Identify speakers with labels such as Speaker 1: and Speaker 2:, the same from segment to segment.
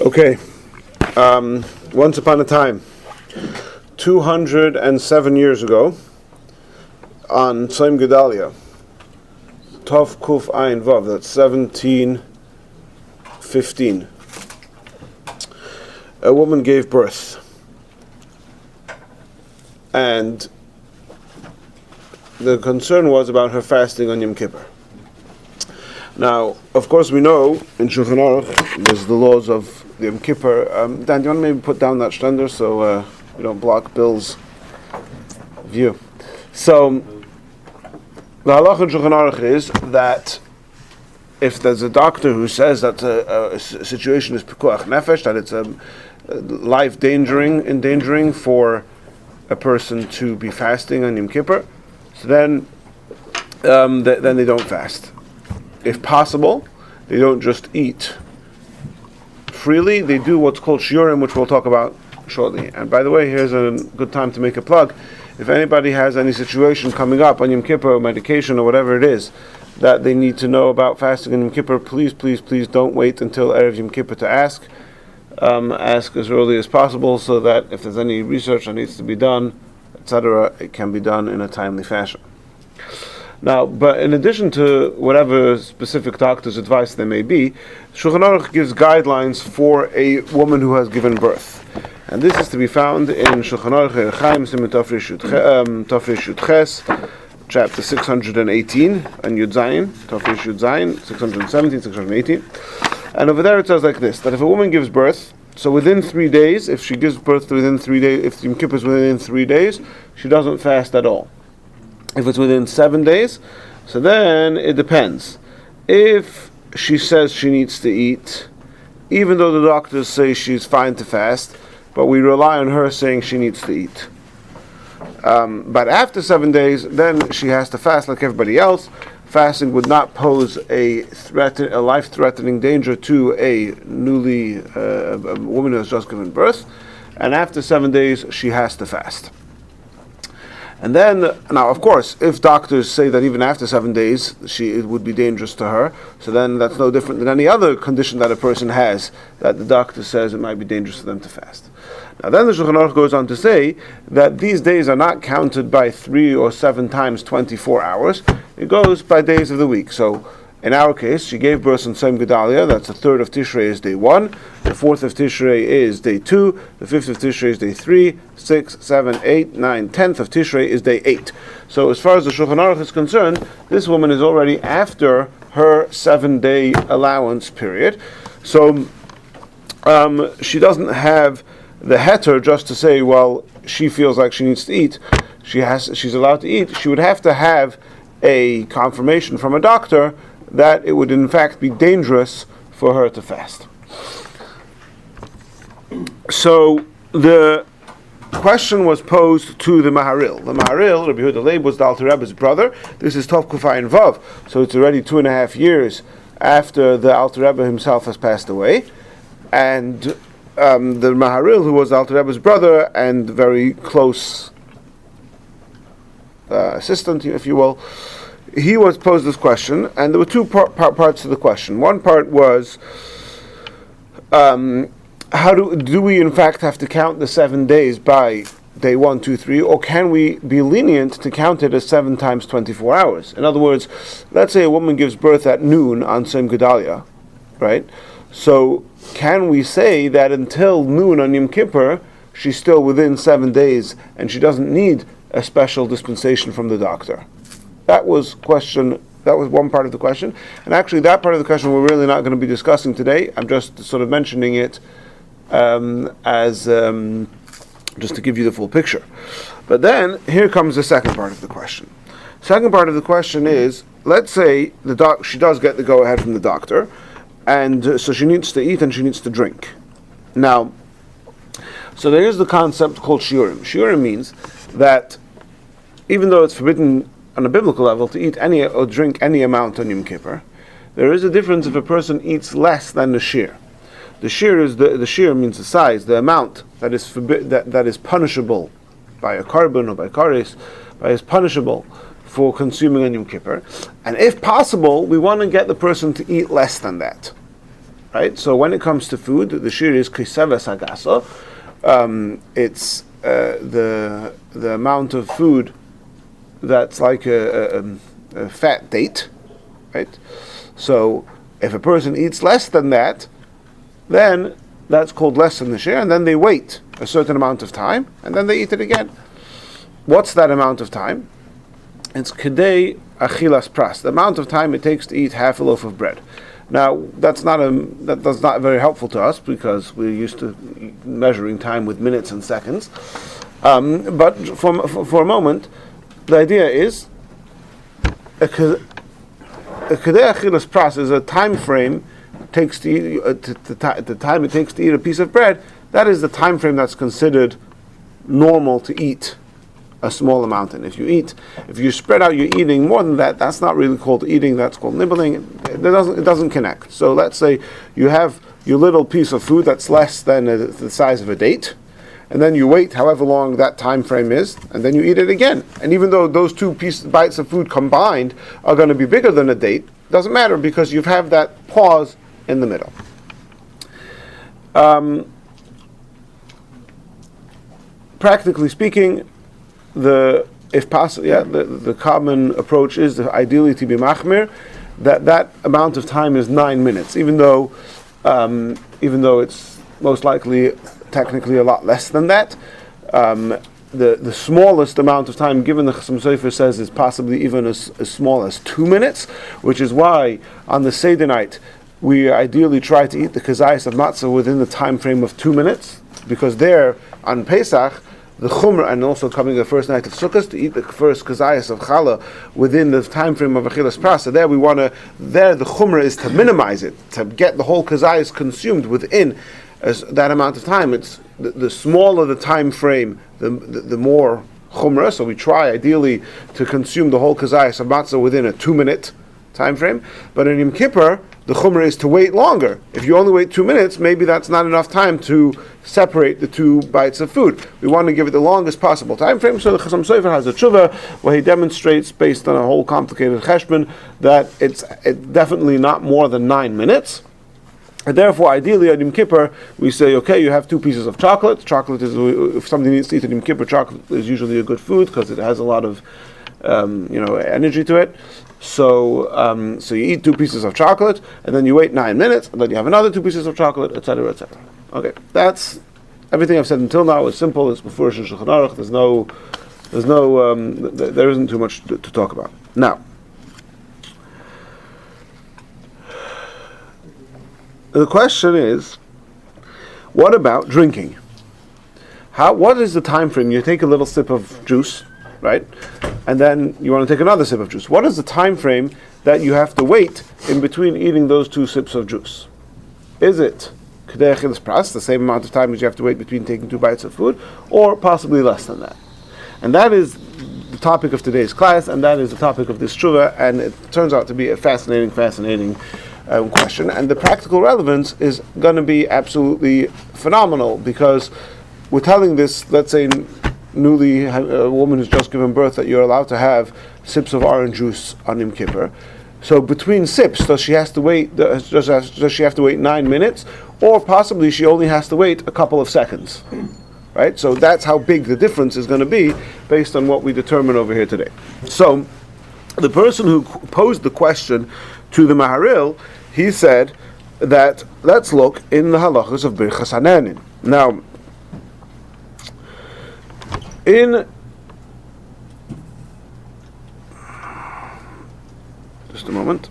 Speaker 1: Okay, once upon a time, 207 years ago, on Tzom Gedalya, Tov Kuf Ayin Vav, that's 1715, a woman gave birth, and the concern was about her fasting on Yom Kippur. Now, of course, we know in Shulchan Aruch there's the laws of the Yom Kippur. Dan, do you want to maybe put down that shtender so we don't block Bill's view? So, the halacha in Shulchan Aruch is that if there's a doctor who says that a situation is pekuach nefesh, that it's life endangering for a person to be fasting on Yom Kippur, so then they don't fast. If possible, they don't just eat freely. They do what's called shiurim, which we'll talk about shortly. And by the way, here's a good time to make a plug. If anybody has any situation coming up on Yom Kippur, medication or whatever it is, that they need to know about fasting on Yom Kippur, please don't wait until Erev Yom Kippur to ask. Ask as early as possible so that if there's any research that needs to be done, etc., it can be done in a timely fashion. Now, but in addition to whatever specific doctor's advice there may be, Shulchan Aruch gives guidelines for a woman who has given birth. And this is to be found in Shulchan Aruch Chaim Siman Tafresh Yud Ches, chapter 618, and Yud Zayin, Tafresh Yud Zayin, 617, 618. And over there it says like this, that if a woman gives birth, so within 3 days, if she gives birth within 3 days, if Yom Kippur is within 3 days, she doesn't fast at all. If it's within 7 days, so then it depends. If she says she needs to eat, even though the doctors say she's fine to fast, but we rely on her saying she needs to eat. But after 7 days, then she has to fast like everybody else. Fasting would not pose a life-threatening danger to a woman who has just given birth. And after 7 days, she has to fast. And then, now of course, if doctors say that even after 7 days it would be dangerous to her, so then that's no different than any other condition that a person has, that the doctor says it might be dangerous for them to fast. Now then the Shulchan Aruch goes on to say that these days are not counted by 3 or 7 times 24 hours, it goes by days of the week. So in our case, she gave birth on Tzom Gedalya, that's the 3rd of Tishrei is day 1, the 4th of Tishrei is day 2, the 5th of Tishrei is day 3, 6, 7, 8, 9, 10th of Tishrei is day 8. So as far as the Shulchan Aruch is concerned, this woman is already after her 7-day allowance period. So she doesn't have the heter just to say, well, she feels like she needs to eat. She's allowed to eat. She would have to have a confirmation from a doctor that it would in fact be dangerous for her to fast. So the question was posed to the Mahari. The Mahari, Rabbi Leib, was the Alter Rebbe's brother. This is Tov Kuf Ayin Vav, so it's already 2.5 years after the Alter Rebbe himself has passed away. And the Mahari, who was the Alter Rebbe's brother and very close assistant, if you will, he was posed this question, and there were two parts to the question. One part was, how do we in fact have to count the 7 days by day 1, 2, 3, or can we be lenient to count it as 7 times 24 hours? In other words, let's say a woman gives birth at noon on Tzom Gedalya, right? So can we say that until noon on Yom Kippur, she's still within 7 days and she doesn't need a special dispensation from the doctor? That was one part of the question. And actually that part of the question we're really not going to be discussing today. I'm just sort of mentioning it as just to give you the full picture. But then here comes the second part of the question. Second part of the question is, let's say she does get the go-ahead from the doctor, and so she needs to eat and she needs to drink. Now, so there is the concept called shiurim. Shiurim means that even though it's forbidden on a biblical level to eat any or drink any amount on Yom Kippur, there is a difference if a person eats less than the shear. The shear is the shear means the size, the amount that is that is punishable by a carbon or by kares, is punishable for consuming on Yom Kippur. And if possible, we want to get the person to eat less than that. right? So when it comes to food, the shir is kiseves hagasa. It's the amount of food that's like a fat date, right? So if a person eats less than that, then that's called less than the shir, and then they wait a certain amount of time, and then they eat it again. What's that amount of time? It's kedei achilas pras, the amount of time it takes to eat half a loaf of bread. Now, that's not very helpful to us because we're used to measuring time with minutes and seconds. But for a moment, the idea is a kedei achilas pras is a time frame takes to eat, the time it takes to eat a piece of bread. That is the time frame that's considered normal to eat a small amount. And if you spread out your eating more than that, that's not really called eating, that's called nibbling. It doesn't connect. So let's say you have your little piece of food that's less than the size of a date, and then you wait however long that time frame is, and then you eat it again. And even though those two bites of food combined are going to be bigger than a date, doesn't matter because you have that pause in the middle. Practically speaking, the common approach is ideally to be machmir, that amount of time is 9 minutes, even though it's most likely technically a lot less than that. The smallest amount of time given the Chassam Sofer says is possibly even as small as 2 minutes, which is why on the Seder night we ideally try to eat the kazayas of matzah within the time frame of 2 minutes, because there on Pesach the chumrah, and also coming the first night of Sukkot, to eat the first kazayas of challah within the time frame of achilas prasa. There the chumrah is to minimize it, to get the whole kazayas consumed within that amount of time. It's the smaller the time frame, the more chumrah. So we try ideally to consume the whole kazayas of matzah within a 2 minute time frame. But in Yom Kippur, the chumrah is to wait longer. If you only wait 2 minutes, maybe that's not enough time to separate the two bites of food. We want to give it the longest possible time frame. So the Chassam Sofer has a tshuva where he demonstrates, based on a whole complicated cheshbon, that it's definitely not more than 9 minutes. And therefore, ideally, on Yom Kippur, we say, okay, you have 2 pieces of chocolate. Chocolate is, if somebody needs to eat on Yom Kippur, chocolate is usually a good food because it has a lot of energy to it. So you eat 2 pieces of chocolate, and then you wait 9 minutes, and then you have another 2 pieces of chocolate, etc., etc. Okay, that's everything I've said until now. Is simple. It's before Shulchan Aruch. There isn't too much to talk about. Now, the question is, what about drinking? What is the time frame? You take a little sip of juice, right? And then you want to take another sip of juice. What is the time frame that you have to wait in between eating those 2 sips of juice? Is it kedei achilas pras, the same amount of time as you have to wait between taking 2 bites of food, or possibly less than that? And that is the topic of today's class, and that is the topic of this tshuva, and it turns out to be a fascinating question. And the practical relevance is going to be absolutely phenomenal, because we're telling this, let's say, a woman who's just given birth, that you're allowed to have sips of orange juice on Yom Kippur. So between sips, does she have to wait 9 minutes, or possibly she only has to wait a couple of seconds? Right? So that's how big the difference is going to be based on what we determine over here today. So the person who posed the question to the Mahari, he said that let's look in the halachas of Birchas Hananin. Now, just a moment.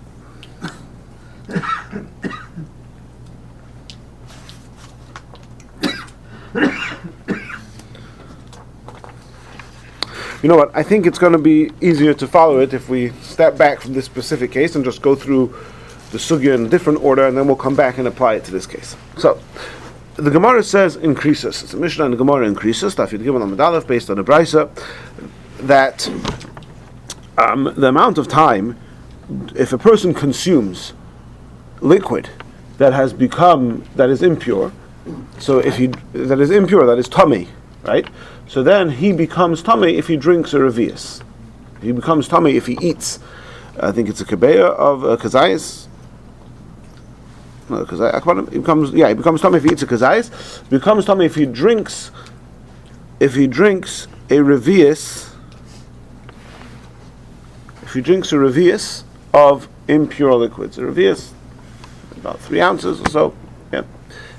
Speaker 1: You know what? I think it's going to be easier to follow it if we step back from this specific case and just go through the sugya in a different order, and then we'll come back and apply it to this case. So, the Gemara says in Krisos, it's a Mishnah in the Gemara in Krisos, Daf Yud Gimel Amud Aleph, based on a Brisa, that the amount of time, if a person consumes liquid that is impure, so that is tummy, right? So then he becomes tummy if he drinks a revius. He becomes tummy if he eats. I think it's a kebeya of kazayas. No, because he becomes tummy if he eats a kazayis. Becomes tummy if he drinks. If he drinks a revius. If he drinks a revius of impure liquids, a revius about 3 ounces or so. Yeah.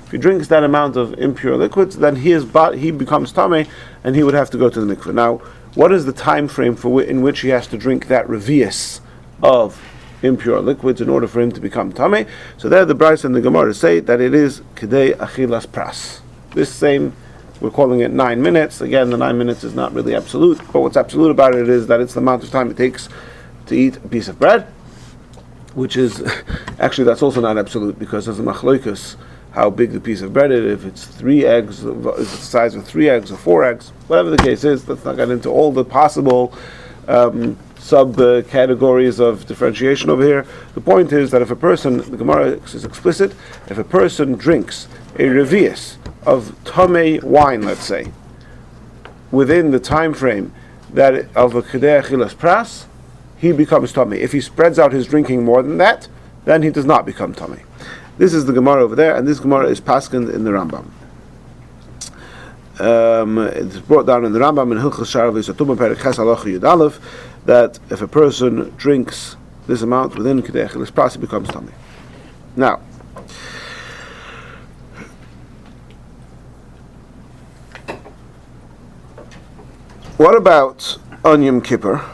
Speaker 1: If he drinks that amount of impure liquids, then he becomes tummy, and he would have to go to the mikveh. Now, what is the time frame in which he has to drink that revius of impure liquids in order for him to become tummy? So there the Bryce and the Gemara say that it is kedei achilas pras. This same, we're calling it 9 minutes. Again, the 9 minutes is not really absolute, but what's absolute about it is that it's the amount of time it takes to eat a piece of bread, which is, actually that's also not absolute, because there's a machloikus how big the piece of bread is, if it's 3 eggs, if it's the size of 3 eggs or 4 eggs, whatever the case is. Let's not get into all the possible sub-categories of differentiation over here. The point is that if a person, the Gemara is explicit, if a person drinks a revius of tamei wine, let's say, within the time frame that of a kedei achilas pras, he becomes tummy. If he spreads out his drinking more than that, then he does not become tummy. This is the Gemara over there, and this Gemara is paskened in the Rambam. It's brought down in the Rambam in Hilchos Sharav Yisatuma Perek Ches Halacha Yud Aleph that if a person drinks this amount within Kedei Achilas Pras, he becomes tummy. Now, what about on Yom Kippur?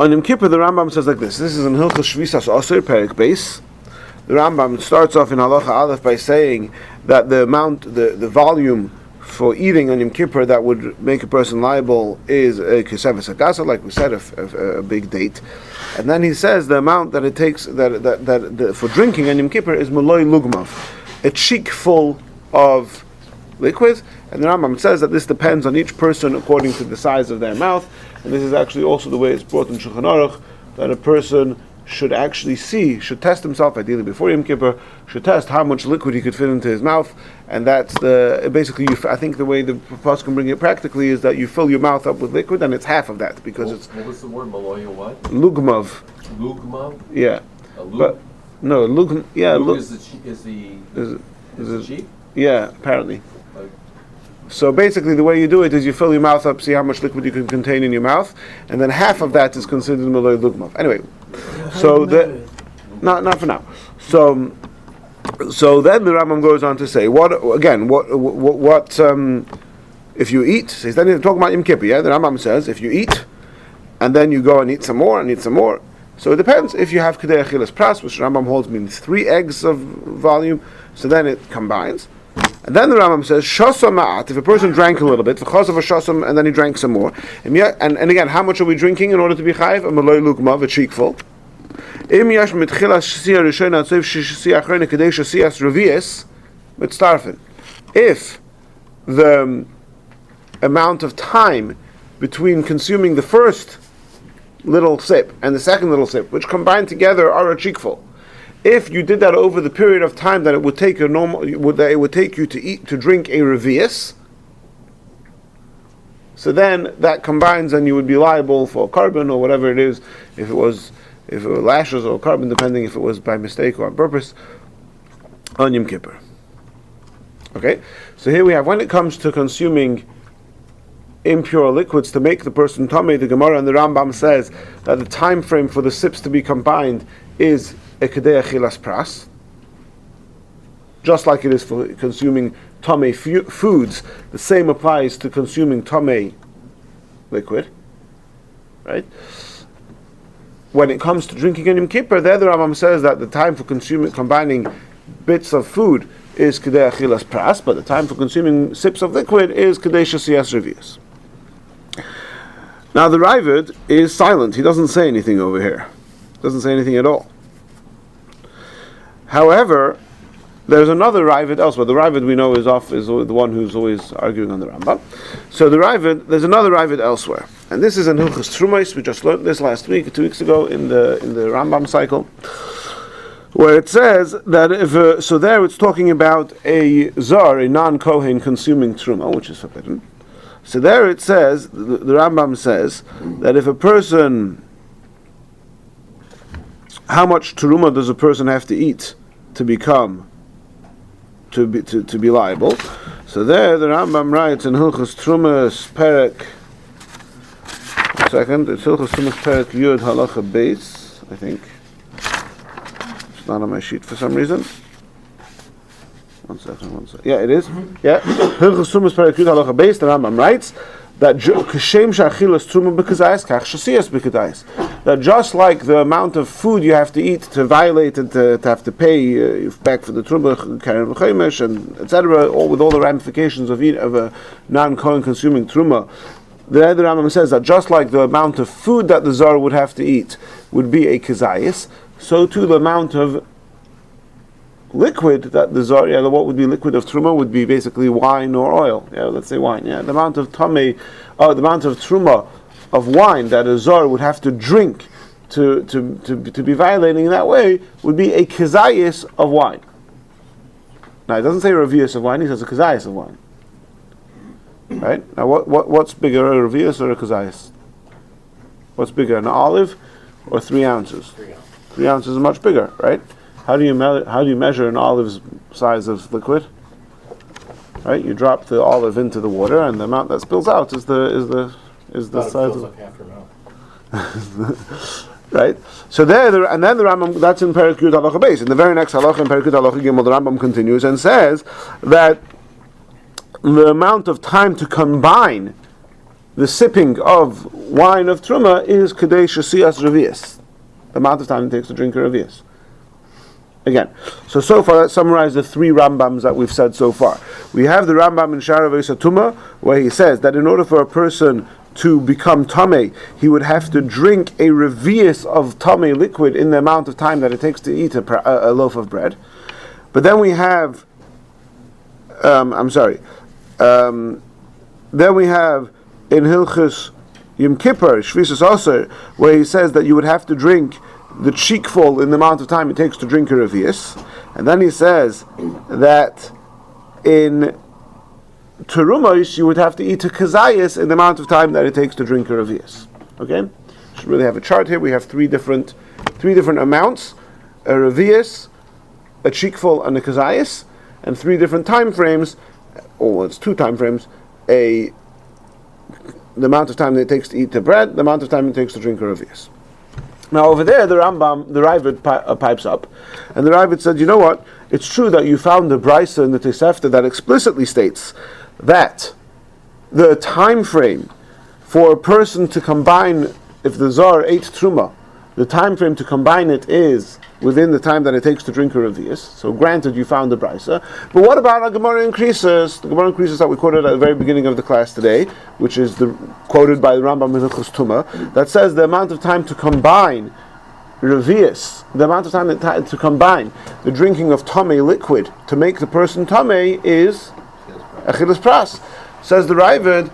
Speaker 1: On Yom Kippur, the Rambam says like this. This is in Hilchos Shvisas Osir Perek Beis. The Rambam starts off in Halacha Aleph by saying that the amount, the volume for eating on Yom Kippur that would make a person liable is a keseves hakasa, like we said, a big date. And then he says the amount that it takes that for drinking on Yom Kippur is maloi lugmav, a cheek full of liquid. And the Rambam says that this depends on each person according to the size of their mouth. And this is actually also the way it's brought in Shulchan Aruch, that a person should actually should test himself, ideally before Yom Kippur, should test how much liquid he could fit into his mouth, and that's basically, I think the way the Pasuk can bring it practically is that you fill your mouth up with liquid, and it's half of that, because
Speaker 2: what was the word, Maloya what?
Speaker 1: Lugmav.
Speaker 2: Lugmav?
Speaker 1: Yeah.
Speaker 2: Lug?
Speaker 1: No, lug, yeah.
Speaker 2: Lug is the cheek?
Speaker 1: Yeah, apparently. So basically the way you do it is you fill your mouth up, see how much liquid you can contain in your mouth, and then half of that is considered Malay Lugmav. Anyway, so not for now. So then the Rambam goes on to say, what if you eat, so he's then talking about Yom Kippur, yeah? The Rambam says, if you eat, and then you go and eat some more, so it depends. If you have Kedei Achilas Pras, which Rambam holds means 3 eggs of volume, so then it combines. And then the Rambam says, Shosam Ma'at, if a person drank a little bit, v'chos of a shosam, and then he drank some more. And again, how much are we drinking in order to be chayiv? A maloi lugmav, a cheekful. Im yash mitchila shasiya rishona atzev shasiya achrona kadei shasiyas revius mitztarfen. If the amount of time between consuming the first little sip and the second little sip, which combined together are a cheekful, if you did that over the period of time that it would take it would take you to drink a revius, so then that combines and you would be liable for carbon or whatever it is, if it were lashes or carbon, depending if it was by mistake or on purpose, on Yom Kippur. Okay, so here we have, when it comes to consuming impure liquids to make the person tamei, the Gemara and the Rambam says that the time frame for the sips to be combined is a kedei achilas pras, just like it is for consuming tamei foods. The same applies to consuming tamei liquid, right? When it comes to drinking on Yom Kippur, there the Rambam says that the time for combining bits of food is kedei achilas pras, but the time for consuming sips of liquid is kedei shasiyas revius. Now the Ravid is silent; he doesn't say anything over here. Doesn't say anything at all. However, there's another Ravid elsewhere. The Ravid we know is the one who's always arguing on the Rambam. So there's another Ravid elsewhere, and this is in Hilchos Trumos. We just learned this last week, 2 weeks ago, in the Rambam cycle, where it says that there it's talking about a zar, a non-kohen consuming truma, which is forbidden. So there it says, the Rambam says that if a person how much teruma does a person have to eat to become to be liable? So there, the Rambam writes in Hilchos Trumas Perek. One second, it's Hilchos Trumas Perek Yud Halacha Beis, I think. It's not on my sheet for some reason. One second. Yeah, it is. Yeah, Hilchos Trumas Perek Yud Halacha Beis. The Rambam writes that that just like the amount of food you have to eat to violate and to have to pay back for the truma, karen v'chemesh, and etc., all with all the ramifications of a non-kohen consuming truma, the Rambam says that just like the amount of food that the zar would have to eat would be a kazayis, so too the amount of liquid that the zar, what would be liquid of truma would be basically wine or oil. Let's say wine. The amount of the amount of truma of wine that a zar would have to drink to be violating in that way would be a kazayis of wine. Now it doesn't say revius of wine; he says a kazayis of wine. Right? Now what's bigger, a revius or a kazayis? What's bigger, an olive or 3 ounces? 3 ounces is much bigger, right? How do you measure an olive's size of liquid? Right, you drop the olive into the water, and the amount that spills out is the size of.
Speaker 3: Like half your mouth.
Speaker 1: Right. So and then the Rambam, that's in Perek Yud Halacha Beis. In the very next halacha, in Perek Yud Halacha Gimel, the Rambam continues and says that the amount of time to combine the sipping of wine of truma is Kedei Shesias Revius. The amount of time it takes to drink a revius. Again, so far let's summarize the 3 Rambams that we've said so far. We have the Rambam in Shara V'Satuma, where he says that in order for a person to become tamei, he would have to drink a revius of tamei liquid in the amount of time that it takes to eat a loaf of bread. But then we have, then we have in Hilchos Yom Kippur, Shvisas Aser, where he says that you would have to drink the cheekful in the amount of time it takes to drink a revius. And then he says that in terumos you would have to eat a kazayis in the amount of time that it takes to drink a revius. Okay? Should really have a chart here. We have three different amounts: a revius, a cheekful, and a kazayis, and 3 different time frames. Or it's 2 time frames: the amount of time that it takes to eat the bread, the amount of time it takes to drink a revius. Now over there, the Rambam, the Ravid pipes up, and the Ravid said, you know what? It's true that you found the Brisa in the Tosefta that explicitly states that the time frame for a person to combine, if the Zar ate Truma, the time frame to combine it is within the time that it takes to drink a revius. So granted, you found the Brisa. But what about a Gemara increases? The Gemara increases that we quoted at the very beginning of the class today, which is quoted by the Rambam in Hilchos Tuma, that says the amount of time to combine revius, the amount of time to combine the drinking of tamei liquid to make the person tamei is achilas pras. Says the Ravid.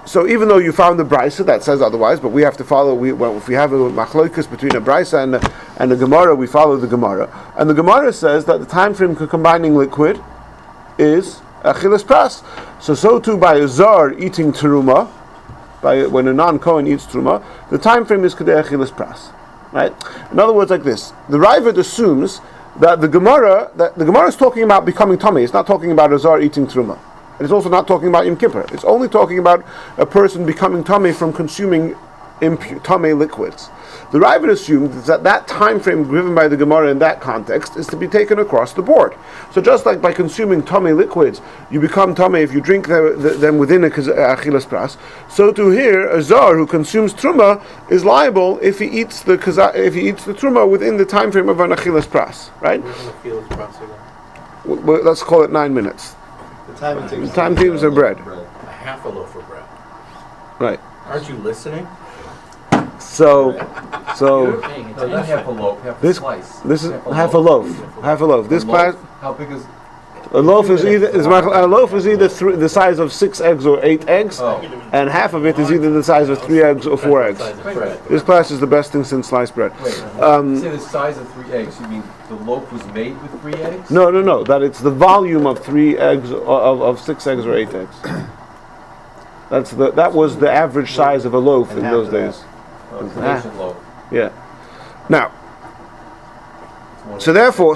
Speaker 1: So even though you found the Brisa that says otherwise, but we have to follow. If we have a machlokas between a Brisa and a Gemara, we follow the Gemara. And the Gemara says that the time frame for combining liquid is achilas pras. So too by a zar eating teruma, when a non-Kohen eats teruma, the time frame is kedei achilas pras. Right? In other words, like this: the Ravid assumes that the Gemara is talking about becoming tamei. It's not talking about a zar eating teruma. And it's also not talking about Yom Kippur. It's only talking about a person becoming tamei from consuming tamei liquids. The Ravid assumed that time frame given by the Gemara in that context is to be taken across the board. So just like by consuming tamei liquids, you become tamei if you drink them within a achilas pras, so to here, a zar who consumes truma is liable if he eats the truma within the time frame of an achilas pras. Right? Let's call it 9 minutes. The time tables are bread.
Speaker 3: A half a loaf of bread.
Speaker 1: Right.
Speaker 3: Aren't you listening?
Speaker 1: So
Speaker 2: No, not half a loaf, half a slice.
Speaker 1: This is half a loaf. Half a loaf. This class,
Speaker 2: How big is?
Speaker 1: a loaf is either the size of 6 eggs or 8 eggs, and half of it is either the size of 3 eggs or 4 eggs. This class is the best thing since sliced bread.
Speaker 2: Wait, you say the size of 3 eggs. You mean the loaf was made with 3 eggs?
Speaker 1: No. That it's the volume of 3 eggs of 6 eggs or 8 eggs. That was the average size of a loaf in those days.
Speaker 2: Tradition loaf.
Speaker 1: Yeah. Now, So therefore,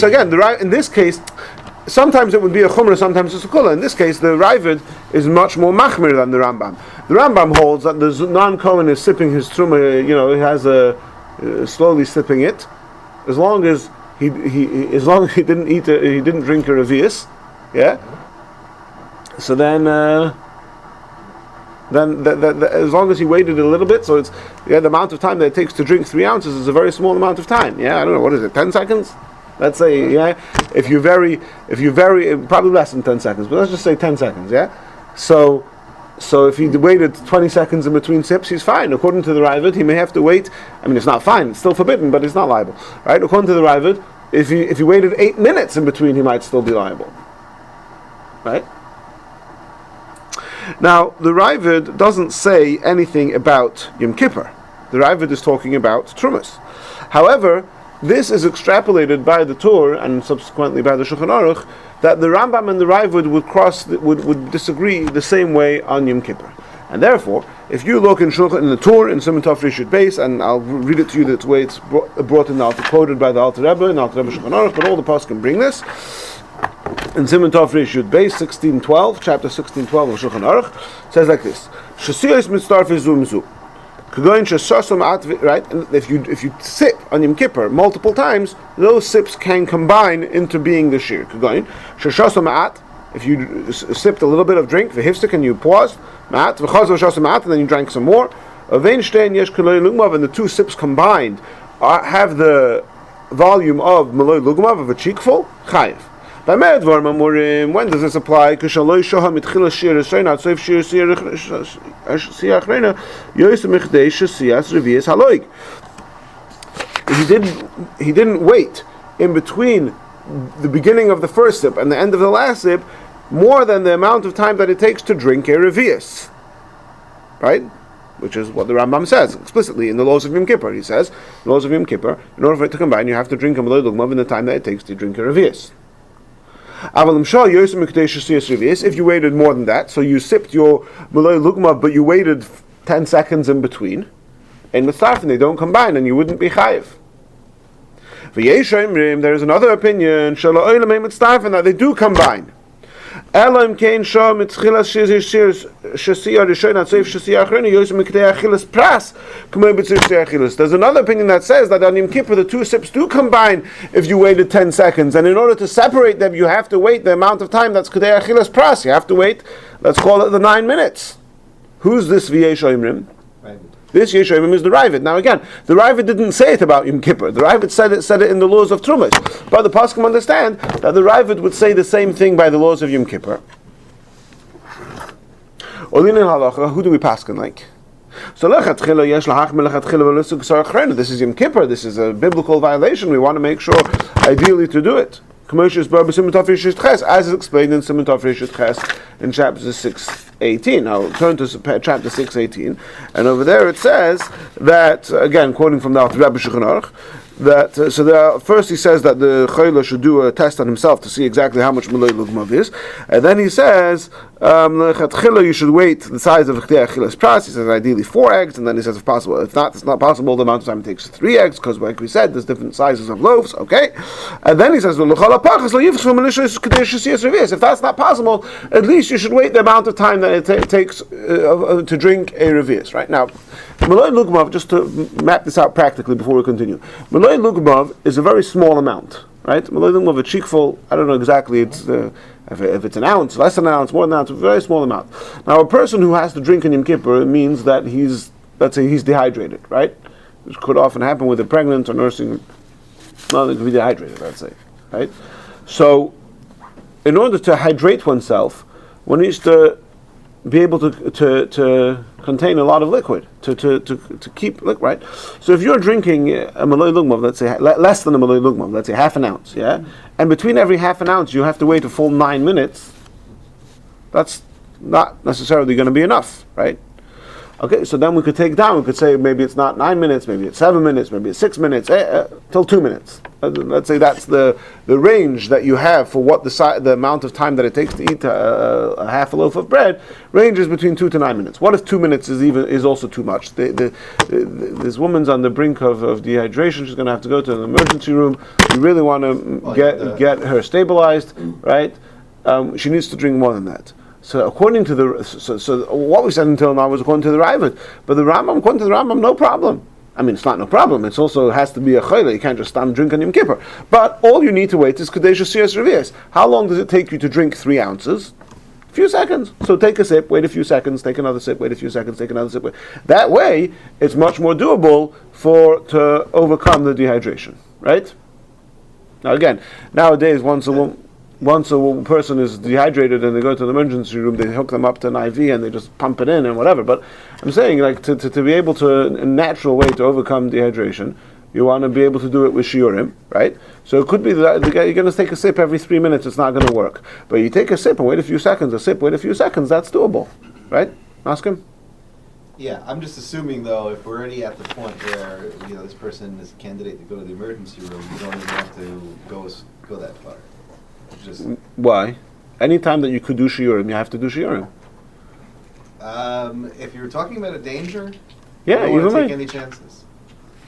Speaker 1: again, in this case, sometimes it would be a chumrah, sometimes it's a kula. In this case, the Ravid is much more machmir than the Rambam. The Rambam holds that the non-Kohen is sipping his truma, he has slowly sipping it, as long as he didn't he didn't drink a revius, yeah. So then as long as he waited a little bit, so it's the amount of time that it takes to drink 3 ounces is a very small amount of time. Yeah, I don't know, what is it, 10 seconds? Let's say, yeah, if you vary, probably less than 10 seconds, but let's just say 10 seconds, yeah? So if he waited 20 seconds in between sips, he's fine. According to the Ravid, he may have to wait, it's not fine, it's still forbidden, but it's not liable, right? According to the Ravid, if he waited 8 minutes in between, he might still be liable, right? Now, the Ravid doesn't say anything about Yom Kippur. The Ravid is talking about Trumas. However, this is extrapolated by the Torah and subsequently by the Shulchan Aruch that the Rambam and the Ravid would disagree the same way on Yom Kippur. And therefore, if you look in the Torah in Siman Tov Rishut Beis, and I'll read it to you the way it's brought in quoted by the Alter Rebbe and Alter Rebbe Shulchan Aruch, but all the poskim bring this. In Siman Tov Rishut Beis 16:12, chapter 16:12 of Shulchan Aruch, it says like this: Shasiyos mitzarfei zu mizu. Right? And if you sip on Yom Kippur multiple times, those sips can combine into being the shir. If you sipped a little bit of drink, v'hifstik, and you paused, and then you drank some more, and the 2 sips combined have the volume of Maloi Lugmav, of a cheekful, chayiv. When does this apply? He didn't wait in between the beginning of the first sip and the end of the last sip more than the amount of time that it takes to drink a revius, right? Which is what the Rambam says explicitly in the laws of Yom Kippur. He says, in the laws of Yom Kippur, in order for it to combine, you have to drink a Maloi Lugmav in the time that it takes to drink a revius. If you waited more than that, so you sipped your Maloi Lugmav, but you waited 10 seconds in between, and they don't combine, and you wouldn't be chayiv. There is another opinion that they do combine. There's another opinion that says that on Yom Kippur the 2 sips do combine if you waited 10 seconds, and in order to separate them you have to wait the amount of time that's Kedei Achilas Pras. You have to wait, let's call it the 9 minutes. Who's this V'yesh Oimrim? This Yesh Oimrim is the Ravid. Now again, the Ravid didn't say it about Yom Kippur. The Ravid said it in the laws of Trumas. But the Poskim understand that the Ravid would say the same thing by the laws of Yom Kippur. Olin in Halacha, who do we paskin like? So this is Yom Kippur. This is a biblical violation. We want to make sure, ideally, to do it. As is explained in Siman Tov Rishut Ches in chapter 6:18. I'll turn to chapter 6:18, and over there it says that, again, quoting from the Alter Rebbe Shulchan Aruch, that first he says that the Chayla should do a test on himself to see exactly how much Maloi Lugmav is, and then he says you should wait the size of Kedei Achilas Pras. He says ideally 4 eggs, and then he says if possible, if not, it's not possible, the amount of time it takes 3 eggs, because like we said, there's different sizes of loaves, okay? And then he says if that's not possible, at least you should wait the amount of time that it takes to drink a revius. Right now, Maloi Lugmav, just to map this out practically before we continue, Maloi Lugmav is a very small amount, right? Maloi Lugmav, a cheekful, I don't know exactly, it's if it's an ounce, less than an ounce, more than an ounce, a very small amount. Now, a person who has to drink in Yom Kippur means that let's say he's dehydrated, right? Which could often happen with a pregnant or nursing, no, they could be dehydrated, let's say, right? So, in order to hydrate oneself, one needs to be able to contain a lot of liquid, to keep liquid, right? So if you're drinking a Maloi Lugmav, let's say less than a Maloi Lugmav, let's say half an ounce, yeah? And between every half an ounce you have to wait a full 9 minutes, that's not necessarily going to be enough, right? Okay, so then we could take down, we could say maybe it's not 9 minutes, maybe it's 7 minutes, maybe it's 6 minutes, till 2 minutes. let's say that's the range that you have for what the amount of time that it takes to eat a half a loaf of bread, ranges between 2 to 9 minutes. What if 2 minutes is also too much? This woman's on the brink of dehydration. She's going to have to go to an emergency room. You really want to get her stabilized, right? She needs to drink more than that. So according to so what we said until now was according to the Ravid, but according to the Rambam, no problem. I mean, it's not no problem. It also has to be a chayla. You can't just drink on Yom Kippur. But all you need to wait is Kadesha Siyas Revius. How long does it take you to drink 3 ounces? A few seconds. So take a sip, wait a few seconds, take another sip, wait a few seconds, take another sip. That way, it's much more doable to overcome the dehydration, right? Now again, nowadays, once a person is dehydrated and they go to the emergency room, they hook them up to an IV and they just pump it in and whatever. But I'm saying, like, to be able to, a natural way to overcome dehydration, you want to be able to do it with shiurim, right? So it could be that you're going to take a sip every 3 minutes, it's not going to work. But you take a sip and wait a few seconds, that's doable, right? Ask him.
Speaker 4: Yeah, I'm just assuming though, if we're already at the point where this person is a candidate to go to the emergency room, you don't even have to go that far. Just
Speaker 1: why? Anytime that you could do shiurim, you have to do shiurim.
Speaker 4: If you're talking about a danger,
Speaker 1: yeah,
Speaker 4: you don't want to
Speaker 1: way.
Speaker 4: take any chances.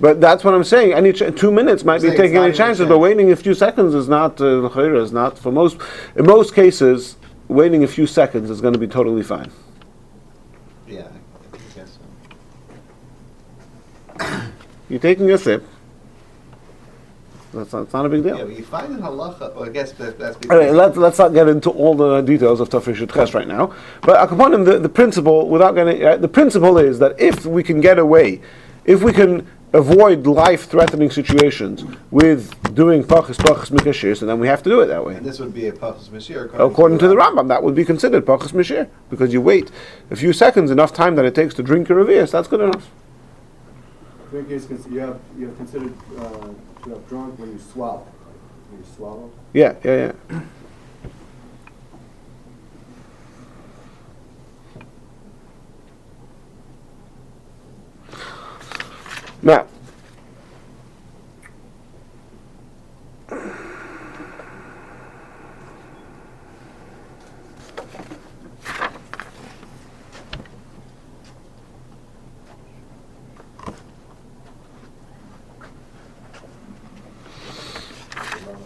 Speaker 1: But that's what I'm saying. 2 minutes might be taking any chances, but waiting a few seconds is not. Is not for most. In most cases, waiting a few seconds is going to be totally fine.
Speaker 4: Yeah, I guess so.
Speaker 1: You're taking a sip. It's not a big deal.
Speaker 4: Yeah, but you find in halacha. Well, I guess that's.
Speaker 1: All right, let's not get into all the details of Tafresh Ches right now. But upon him, the principle, without getting, the principle is that if we can get away, if we can avoid life-threatening situations with doing pachas mikashir, so then we have to do it that way.
Speaker 4: And this would be a pachas mishir.
Speaker 1: According to the Rambam, that would be considered pachas mishir, because you wait a few seconds, enough time that it takes to drink your revius. That's good enough.
Speaker 5: Drink is you have considered you have drunk when you swallow. When you swallow.
Speaker 1: Yeah. Now,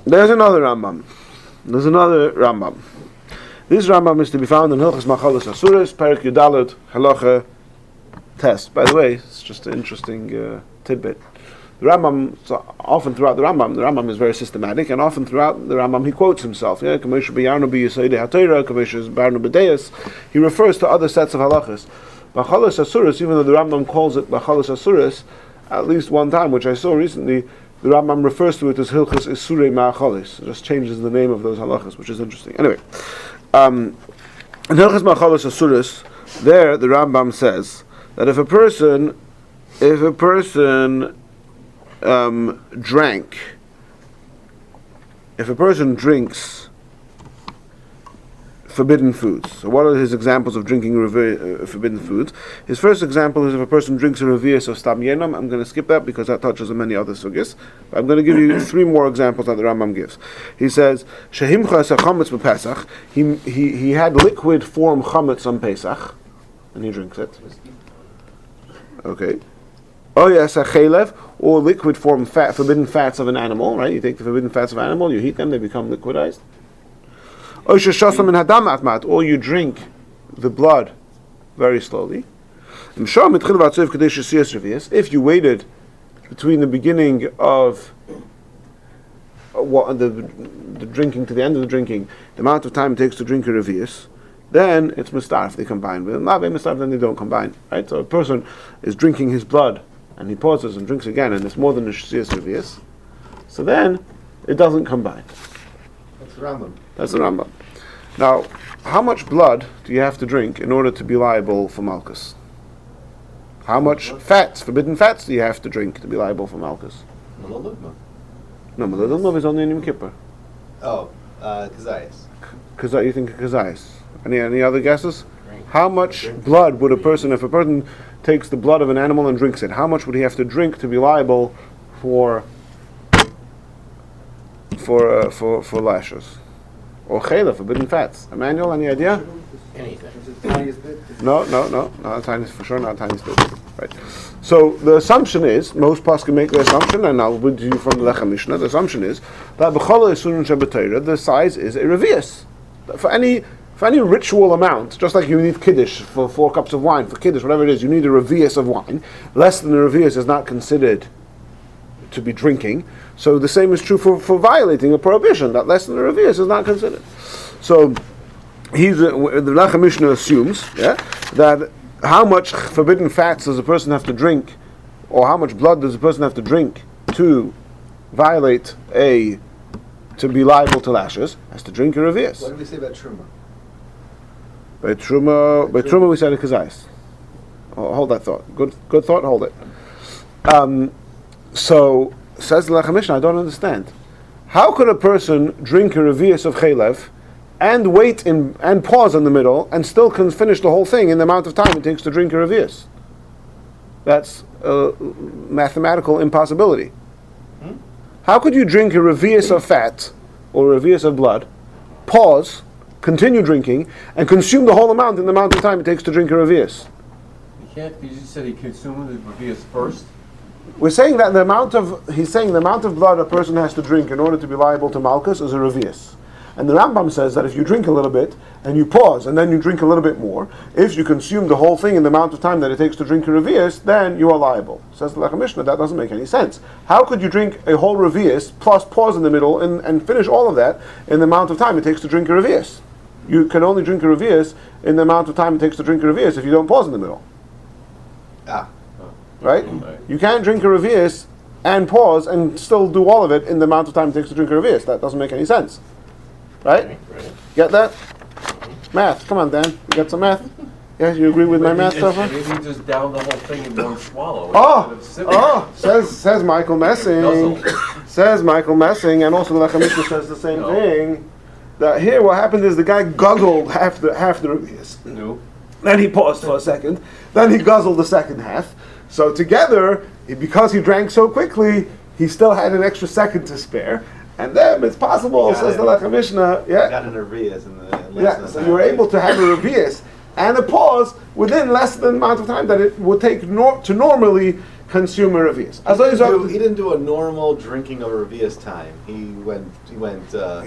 Speaker 1: there's another Rambam. This Rambam is to be found in Hilchos Machalos Asuros, Perek Yudalet, Halacha Test. By the way, it's just an interesting tidbit. The Rambam, so often throughout the Rambam is very systematic, and often throughout the Rambam he quotes himself. He refers to other sets of halachas. Machalos Asuros, even though the Rambam calls it Machalos Asuros, at least one time, which I saw recently, the Rambam refers to it as Hilchos Isurei Ma'achalis. It just changes the name of those halachas, which is interesting. Anyway, in Hilchos Ma'achalis Asuros, there the Rambam says that if a person drinks forbidden foods. So what are his examples of drinking forbidden foods? His first example is if a person drinks a revius of stam yenam. I'm going to skip that because that touches on many other sugyas. I'm going to give you 3 more examples that the Rambam gives. He says, Shehimcha chametz b'Pesach. He had liquid form chametz on Pesach, and he drinks it. Okay. Oh yes, a chelev, or liquid form forbidden fats of an animal, right? You take the forbidden fats of an animal, you heat them, they become liquidized. Or you drink the blood very slowly. If you waited between the beginning of the drinking to the end of the drinking, the amount of time it takes to drink a revius, then it's mistarf, they combine. With not mistarf, then they don't combine. Right? So a person is drinking his blood and he pauses and drinks again, and it's more than a shesias revius. So then it doesn't combine. That's the Rambam. Now, how much blood do you have to drink in order to be liable for malchus? How much forbidden fats, do you have to drink to be liable for malchus?
Speaker 4: Malolugma.
Speaker 1: No, Malolugma is only in Yom Kippur.
Speaker 4: Oh, kazayas.
Speaker 1: You think kazayas? Any other guesses? How much blood would a person, if a person takes the blood of an animal and drinks it, how much would he have to drink to be liable for for lashes, or chela, forbidden fats. Emmanuel, any idea?
Speaker 3: Anything.
Speaker 5: It's the tiniest bit.
Speaker 1: No, not a tiny, for sure, not a tiny bit. Right. So the assumption is, most poskim make the assumption, and I'll read to you from the Lechem Mishnah. The assumption is that b'chola esunin shebetorah, the size is a revius. For any ritual amount, just like you need kiddush for 4 cups of wine, for kiddush, whatever it is, you need a revius of wine. Less than a revius is not considered to be drinking. So the same is true for violating a prohibition, that less than a revius is not considered. So the Lechem Mishnah assumes that how much forbidden fats does a person have to drink, or how much blood does a person have to drink to violate to be liable to lashes, has to drink a revius.
Speaker 4: What did we say about truma?
Speaker 1: By truma we said a kazais. Hold that thought. Good thought. Hold it. So says the Lechem Mishnah, I don't understand. How could a person drink a revius of chelev and wait and pause in the middle and still can finish the whole thing in the amount of time it takes to drink a revius? That's a mathematical impossibility. How could you drink a revius of fat or a revius of blood, pause, continue drinking, and consume the whole amount in the amount of time it takes to drink a revius?
Speaker 2: You can't. You just said he consumed the revius first.
Speaker 1: We're saying that he's saying the amount of blood a person has to drink in order to be liable to malchus is a revius. And the Rambam says that if you drink a little bit and you pause and then you drink a little bit more, if you consume the whole thing in the amount of time that it takes to drink a revius, then you are liable. Says the Lechem Mishnah, that doesn't make any sense. How could you drink a whole revius plus pause in the middle and finish all of that in the amount of time it takes to drink a revius? You can only drink a revius in the amount of time it takes to drink a revius if you don't pause in the middle. Right? You can't drink a revius and pause and still do all of it in the amount of time it takes to drink a revius. That doesn't make any sense. Right? Get that? Math. Come on, Dan. You got some math? Yeah, you agree with my math so far?
Speaker 2: Maybe you just down the whole thing in one swallow.
Speaker 1: Says Michael Messing. Says Michael Messing, and also the Lechem Mishnah says the same thing. That here, what happened is the guy guzzled half the revius.
Speaker 2: No.
Speaker 1: Then he paused for a second. Then he guzzled the second half. So together, because he drank so quickly, he still had an extra second to spare. And then it's possible, says the Lechem Mishnah. Yeah.
Speaker 4: Got an revius in the
Speaker 1: So you were able to have a revius and a pause within less than the amount of time that it would take to normally consume a revius.
Speaker 4: He didn't do a normal drinking of a revius time. He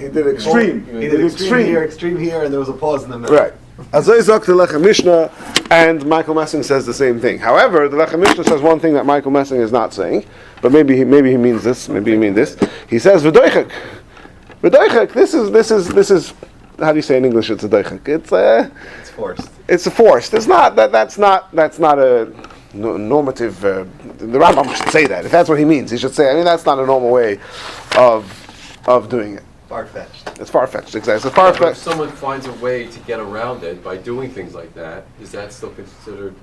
Speaker 4: did
Speaker 1: extreme.
Speaker 4: He did extreme here, and there was a pause in the middle.
Speaker 1: Right. Azay Zok the Lechem Mishnah, and Michael Messing says the same thing. However, the Lechem Mishnah says one thing that Michael Messing is not saying, but maybe he means this. Maybe he means this. He says v'doichek. V'doichek. This is. How do you say in English? It's a doichek.
Speaker 4: It's forced.
Speaker 1: It's a forced. It's not that. That's not a normative. The Rambam should say that. If that's what he means, he should say. I mean, that's not a normal way of doing it.
Speaker 4: Far-fetched.
Speaker 1: It's far-fetched, exactly. It's far-fetched.
Speaker 2: If someone finds a way to get around it by doing things like that, is that still considered?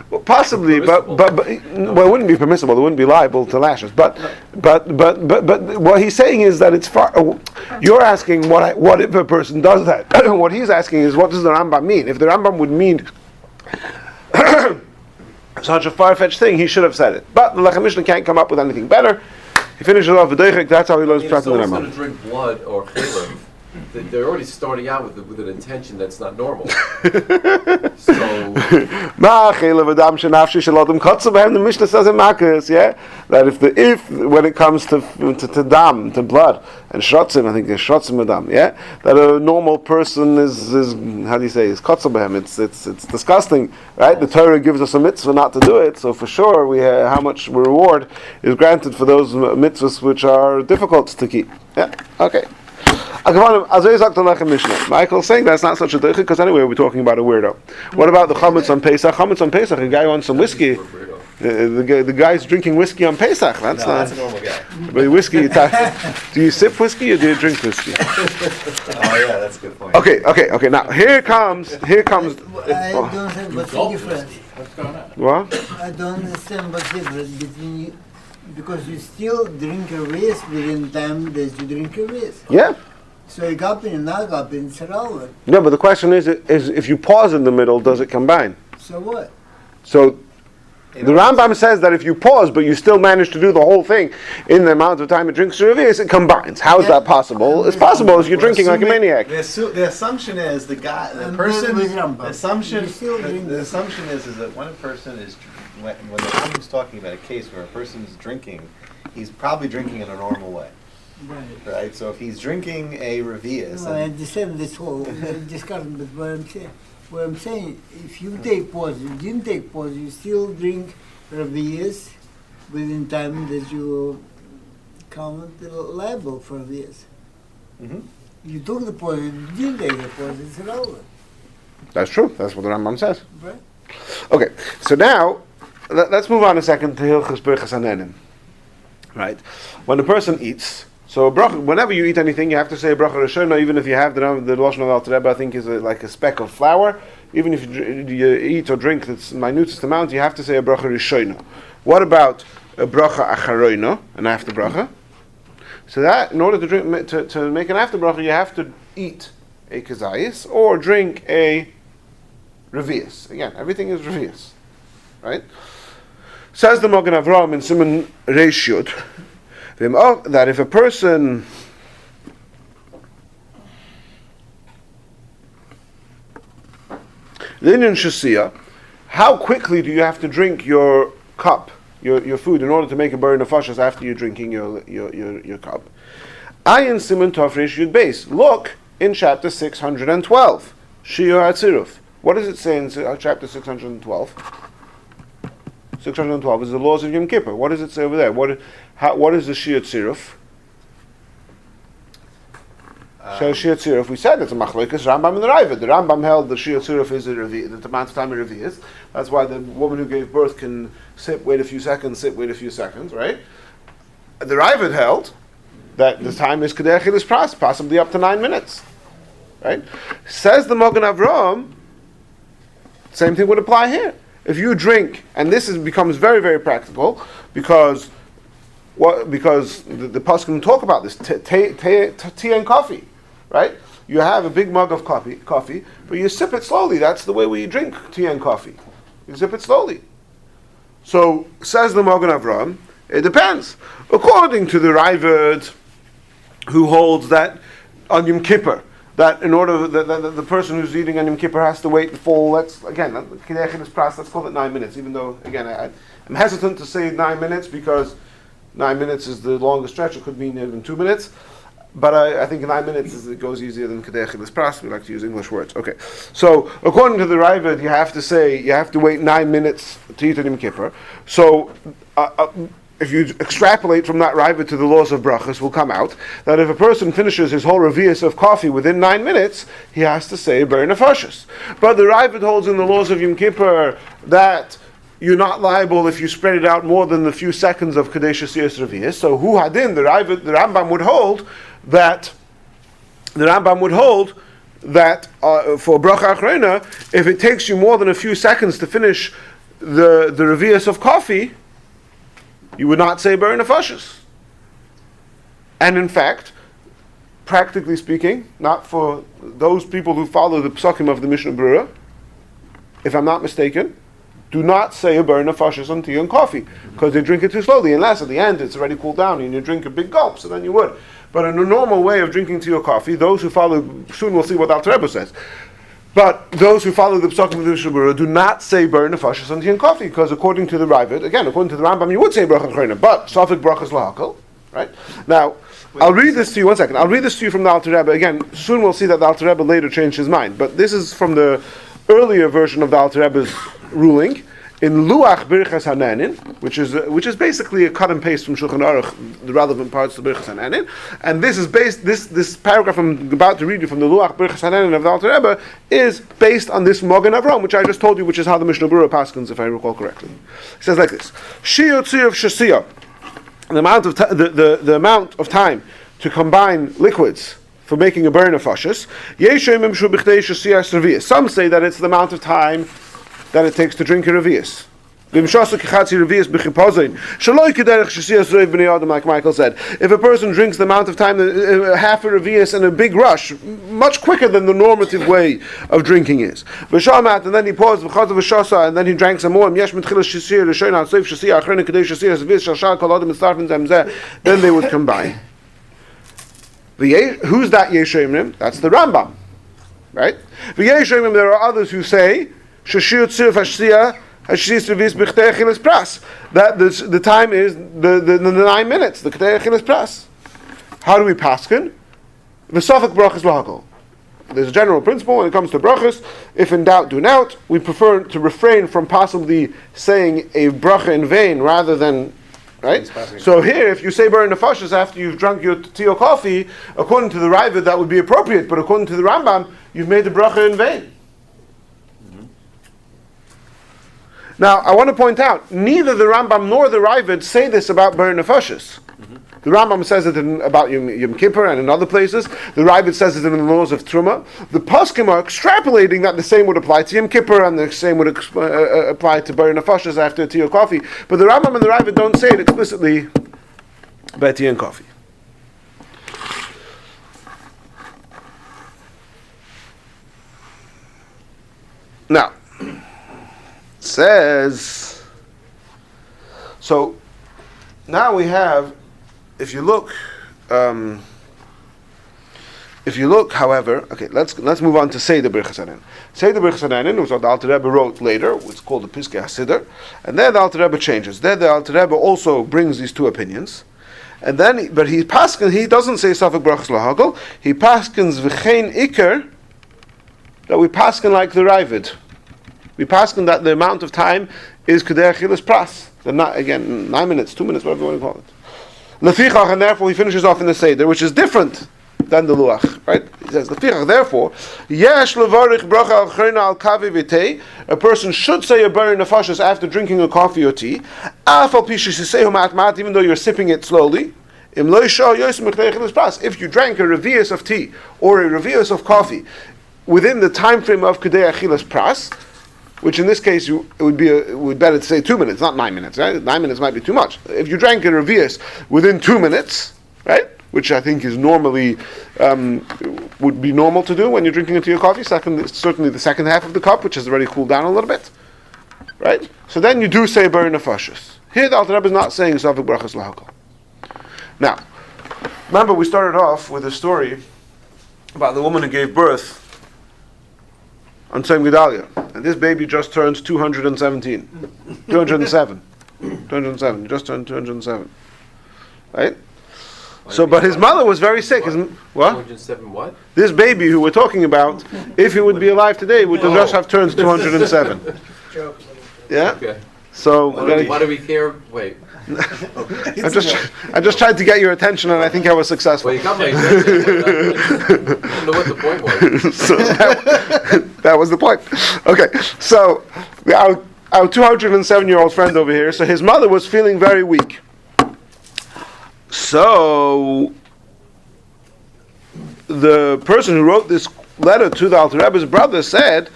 Speaker 1: Well, possibly, but it wouldn't be permissible. It wouldn't be liable to lashes. But what he's saying is that it's far. You're asking what if a person does that? What he's asking is what does the Rambam mean? If the Rambam would mean such a far-fetched thing, he should have said it. But the Lechem Mishnah can't come up with anything better. He finishes off with Deichik, that's how he learns Prat in the Rambam.
Speaker 2: If someone's going to drink blood or chelev, they're already starting out with an intention that's not normal. So,
Speaker 1: the Mishnah says in Makkas, that if when it comes to dam, to blood, and shrotzim, I think there's shrotzim dam, that a normal person is how do you say, is kotzabehem, it's disgusting, right? The Torah gives us a mitzvah not to do it, so for sure how much reward is granted for those mitzvahs which are difficult to keep. Okay. Michael's saying that's not such a deichik because anyway we're talking about a weirdo. What about the chametz on Pesach? Chametz on Pesach, a guy wants some whiskey. The guy's drinking whiskey on Pesach. That's
Speaker 4: a normal guy.
Speaker 1: But whiskey, do you sip whiskey or do you drink whiskey?
Speaker 4: Oh yeah, that's a good point.
Speaker 1: Okay. Now here comes.
Speaker 6: I don't have what's the difference.
Speaker 3: What's going on?
Speaker 1: What?
Speaker 6: I don't understand what's the difference between you, because you still drink a race within time that you drink a race.
Speaker 1: Yeah.
Speaker 6: So you got in and not got in, it's relevant.
Speaker 1: No, but the question is if you pause in the middle, does it combine?
Speaker 6: So what?
Speaker 1: So The Rambam says that if you pause, but you still manage to do the whole thing in the amount of time it drinks Revius, it combines. How is that possible? It's possible if you're drinking like a maniac.
Speaker 4: The assumption is the assumption is that when a person is when the Rambam's talking about a case where a person is drinking, he's probably drinking in a normal way. Right. So if he's drinking a Revius,
Speaker 6: I understand this whole discussion, but what I'm saying, if you take pause, you didn't take pause, you still drink Revius within time that you count liable for Revius.
Speaker 4: Mm-hmm.
Speaker 6: You took the pause, you didn't take the pause, it's irrelevant.
Speaker 1: That's true. That's what the Rambam says.
Speaker 6: Right?
Speaker 1: Okay, so now let's move on a second to Hilchos Birchas Hanenim. Right, when a person eats. So whenever you eat anything, you have to say a bracha rishona, even if you have the lashon of Alter Rebbe, I think is like a speck of flour. Even if you eat or drink that's minutest amount, you have to say a bracha rishona. What about a bracha acharoina, an after bracha? So that, in order to drink to make an after bracha, you have to eat a kazayis or drink a revius. Again, everything is revius, right? Says the Magen Avraham in Siman Reish Yud, that if a person Linyan Shasiya, how quickly do you have to drink your cup, your food, in order to make a Borre Nefashos after you're drinking your cup? Ayin Siman Tov Reish Yud Beis. Look in chapter 612, Shiyur HaTziruf. What does it say in chapter 612? 612 is the laws of Yom Kippur. What does it say over there? What is the Shiyur Tziruf? So Shiyur Tziruf, we said it's a machlokes Rambam and the Rabbi. The Rambam held the Shiyur Tziruf is the amount of time a Revi is. That's why the woman who gave birth can wait a few seconds, right? The Rabbi held that the time is Kedei Achilas Pras, possibly up to 9 minutes, right? Says the Magen Avraham, same thing would apply here. If you drink, and this becomes very, very practical, because the Pasuk talk about this, tea and coffee, right? You have a big mug of coffee, but you sip it slowly. That's the way we drink tea and coffee. You sip it slowly. So, says the Magen Avraham, it depends. According to the Ravid, who holds that on Yom Kippur, that in order that the person who's eating on Yom Kippur has to wait the full, let's call it 9 minutes, even though, again, I'm hesitant to say 9 minutes because 9 minutes is the longest stretch. It could mean even 2 minutes. But I think 9 minutes it goes easier than Kedei Achilas Pras. We like to use English words. Okay. So, according to the Ravid, you have to wait 9 minutes to eat on Yom Kippur. So, if you extrapolate from that Ravid to the laws of brachas, will come out that if a person finishes his whole revius of coffee within 9 minutes, he has to say Borre Nefashos. But the Ravid holds in the laws of Yom Kippur that you're not liable if you spread it out more than the few seconds of Kadesh Siyas revius. So Hu Hadin, the Rambam would hold that for bracha achrona, if it takes you more than a few seconds to finish the revius of coffee, you would not say Borre Nefashos. And in fact, practically speaking, not for those people who follow the psukim of the Mishnah Berurah, if I'm not mistaken, do not say a Borre Nefashos on tea and coffee, because they drink it too slowly, unless at the end it's already cooled down and you drink a big gulp, so then you would. But in a normal way of drinking tea or coffee, those who follow, soon we'll see what Alter Rebbe says, but those who follow the psukim of the Mishnah Berurah do not say Borre Nefashos on tea and coffee, because according to the Ravid, again, according to the Rambam, you would say bracha achrona, but Safek brachas lahakol, right? Now, I'll read this to you, one second. I'll read this to you from the Alter Rebbe. Again, soon we'll see that the Alter Rebbe later changed his mind, but this is from the earlier version of the Alter Rebbe's ruling, in Luach Birchas Hananin, which is basically a cut and paste from Shulchan Aruch, the relevant parts of Birchas Hananin, and this is based. This paragraph I'm about to read you from the Luach Birchas Hananin of the Alter Rebbe is based on this Magen Avraham, which I just told you, which is how the Mishnah Berurah paskins, if I recall correctly. It says like this: Shiyur Tziruf Shasiya, the amount of time to combine liquids for making a Borre Nefashos. Some say that it's the amount of time that it takes to drink a revius. Like Michael said, if a person drinks the amount of time, half a revius in a big rush, much quicker than the normative way of drinking is. And then he paused, and then he drank some more. Then they would combine. Who's that Yeshemrim? That's the Rambam, right? There are others who say that the time is the 9 minutes, the Ketei Achilas Pras. How do we paskin? The Sofak Brachas Lahakol. There's a general principle when it comes to brachas. If in doubt, do not. We prefer to refrain from possibly saying a bracha in vain rather than, right? So here, if you say Borre Nefashos after you've drunk your tea or coffee, according to the Rabbi, that would be appropriate, but according to the Rambam, you've made the bracha in vain. Now, I want to point out, neither the Rambam nor the Ravid say this about Borre Nefashos. The Rambam says it about Yom Kippur and in other places. The Ravid says it in the laws of Truma. The Poskim are extrapolating that the same would apply to Yom Kippur and the same would apply to Borre Nefashos after tea or coffee. But the Rambam and the Ravid don't say it explicitly about tea and coffee. Now, says, so now we have, if you look, however, okay, let's move on to Seder Birchas Hanein. Seder Birchas Hanein was what the Alter Rebbe wrote later. It's called the Piskei HaSiddur, and there the Alter Rebbe changes. There the Alter Rebbe also brings these two opinions, and then he doesn't say Safek Brachas Lahagol. He paskins v'chein Iker, that we paskin like the Ravid. We paskin that the amount of time is Kedei Achilas Pras. Not again 9 minutes, 2 minutes, whatever you want to call it. Lefichach, and therefore he finishes off in the Seder, which is different than the Luach, right? He says, Lefichach, therefore, Yesh levarich bracha al chreina al kavi v'tei. A person should say a Borre Nefashos after drinking a coffee or tea. Af al pi shesisehu ma'at, even though you're sipping it slowly. Im lo yishal yosem Kedei Achilas Pras. If you drank a revius of tea or a revius of coffee within the time frame of Kedei Achilas Pras, which in this case it would better to say 2 minutes, not 9 minutes, right? 9 minutes might be too much. If you drank a revius within 2 minutes, right, which I think is normally, would be normal to do when you're drinking a tea or coffee, certainly the second half of the cup, which has already cooled down a little bit, right? So then you do say Borre Nefashos. Here the Alter Rebbe is not saying Safek Brachas Lahakol. Now, remember we started off with a story about the woman who gave birth on Tzom Gedalya, and this baby just turned 207, just turned 207, right? So, but his mother was very sick. What?
Speaker 2: 207 what?
Speaker 1: This baby who we're talking about, if he would be alive today, would just have turned 207. Yeah?
Speaker 2: Okay.
Speaker 1: So,
Speaker 2: Why do we care? Wait.
Speaker 1: I just tried to get your attention, and I think I was successful.
Speaker 2: Well, you got my attention. I didn't know what the point was.
Speaker 1: So that was the point. Okay, so our 207-year-old friend over here, so his mother was feeling very weak. So the person who wrote this letter to the Alter Rebbe's brother said,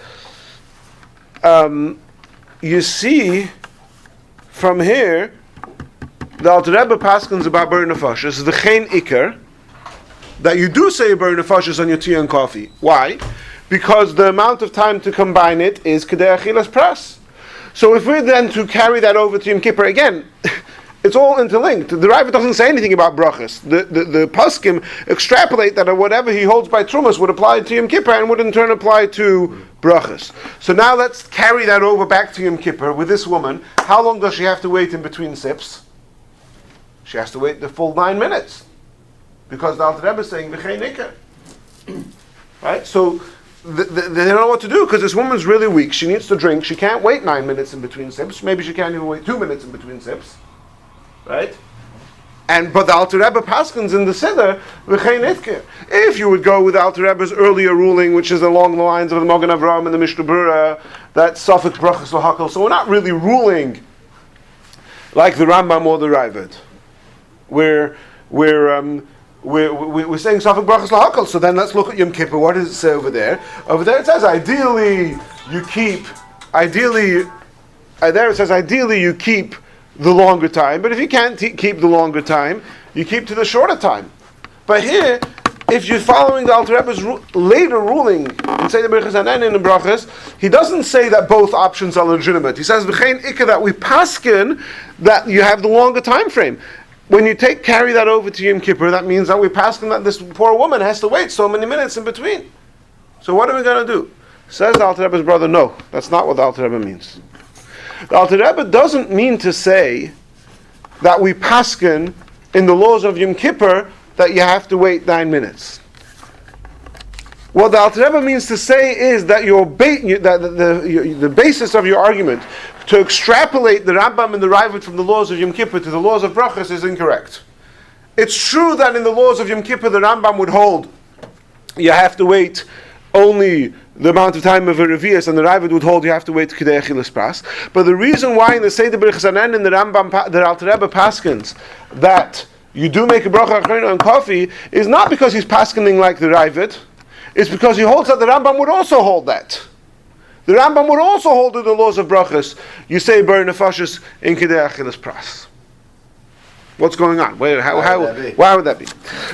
Speaker 1: you see, from here, the Alter Rebbe paskins about Borre Nefashos, the Chen Iker, that you do say Borre Nefashos on your tea and coffee. Why? Because the amount of time to combine it is Kedei Achilas Pras. So if we're then to carry that over to Yom Kippur again, it's all interlinked. The Rabbi doesn't say anything about brachas. The Poskim extrapolate that whatever he holds by Trumas would apply to Yom Kippur and would in turn apply to brachas. So now let's carry that over back to Yom Kippur with this woman. How long does she have to wait in between sips? She has to wait the full 9 minutes, because the Alter Rebbe is saying v'chein Iker. Right? So they don't know what to do, because this woman's really weak. She needs to drink. She can't wait 9 minutes in between sips. Maybe she can't even wait 2 minutes in between sips. Right? But the Alter Rebbe paskins in the Siddur v'chein Iker. If you would go with the Alter Rebbe's earlier ruling, which is along the lines of the Magen Avraham and the Mishnah Berurah, that Safek Brachas Lahakol. So we're not really ruling like the Rambam or the Ravid. We're saying Safek Brachas Lahakol. So then let's look at Yom Kippur. What does it say over there? Over there it says ideally there it says ideally you keep the longer time, but if you can't keep the longer time, you keep to the shorter time. But here, if you're following the Alter Rebbe's later ruling in Seder Birchas Hanenin and Brachas, he doesn't say that both options are legitimate. He says v'chein ikka that we paskin that you have the longer time frame. When you carry that over to Yom Kippur, that means that we paskin that this poor woman has to wait so many minutes in between. So what are we going to do? Says the Alter Rebbe's brother, no, that's not what the Alter Rebbe means. The Alter Rebbe doesn't mean to say that we paskin in the laws of Yom Kippur that you have to wait 9 minutes. What the Alter Rebbe means to say is that the basis of your argument to extrapolate the Rambam and the Ravid from the laws of Yom Kippur to the laws of Brachas is incorrect. It's true that in the laws of Yom Kippur the Rambam would hold you have to wait only the amount of time of a revius, and the Ravid would hold you have to wait Kidei Achilas Pras. But the reason why in the Seder Birchas Hanenin the Rambam, the Alter Rebbe paskins that you do make a bracha achrona on coffee is not because he's paskening like the Ravid. It's because he holds that the Rambam would also hold that. The Rambam would also hold in the laws of brachas. You say Borre Nefashos in Kidei Achilas Pras. What's going on? Why would that be?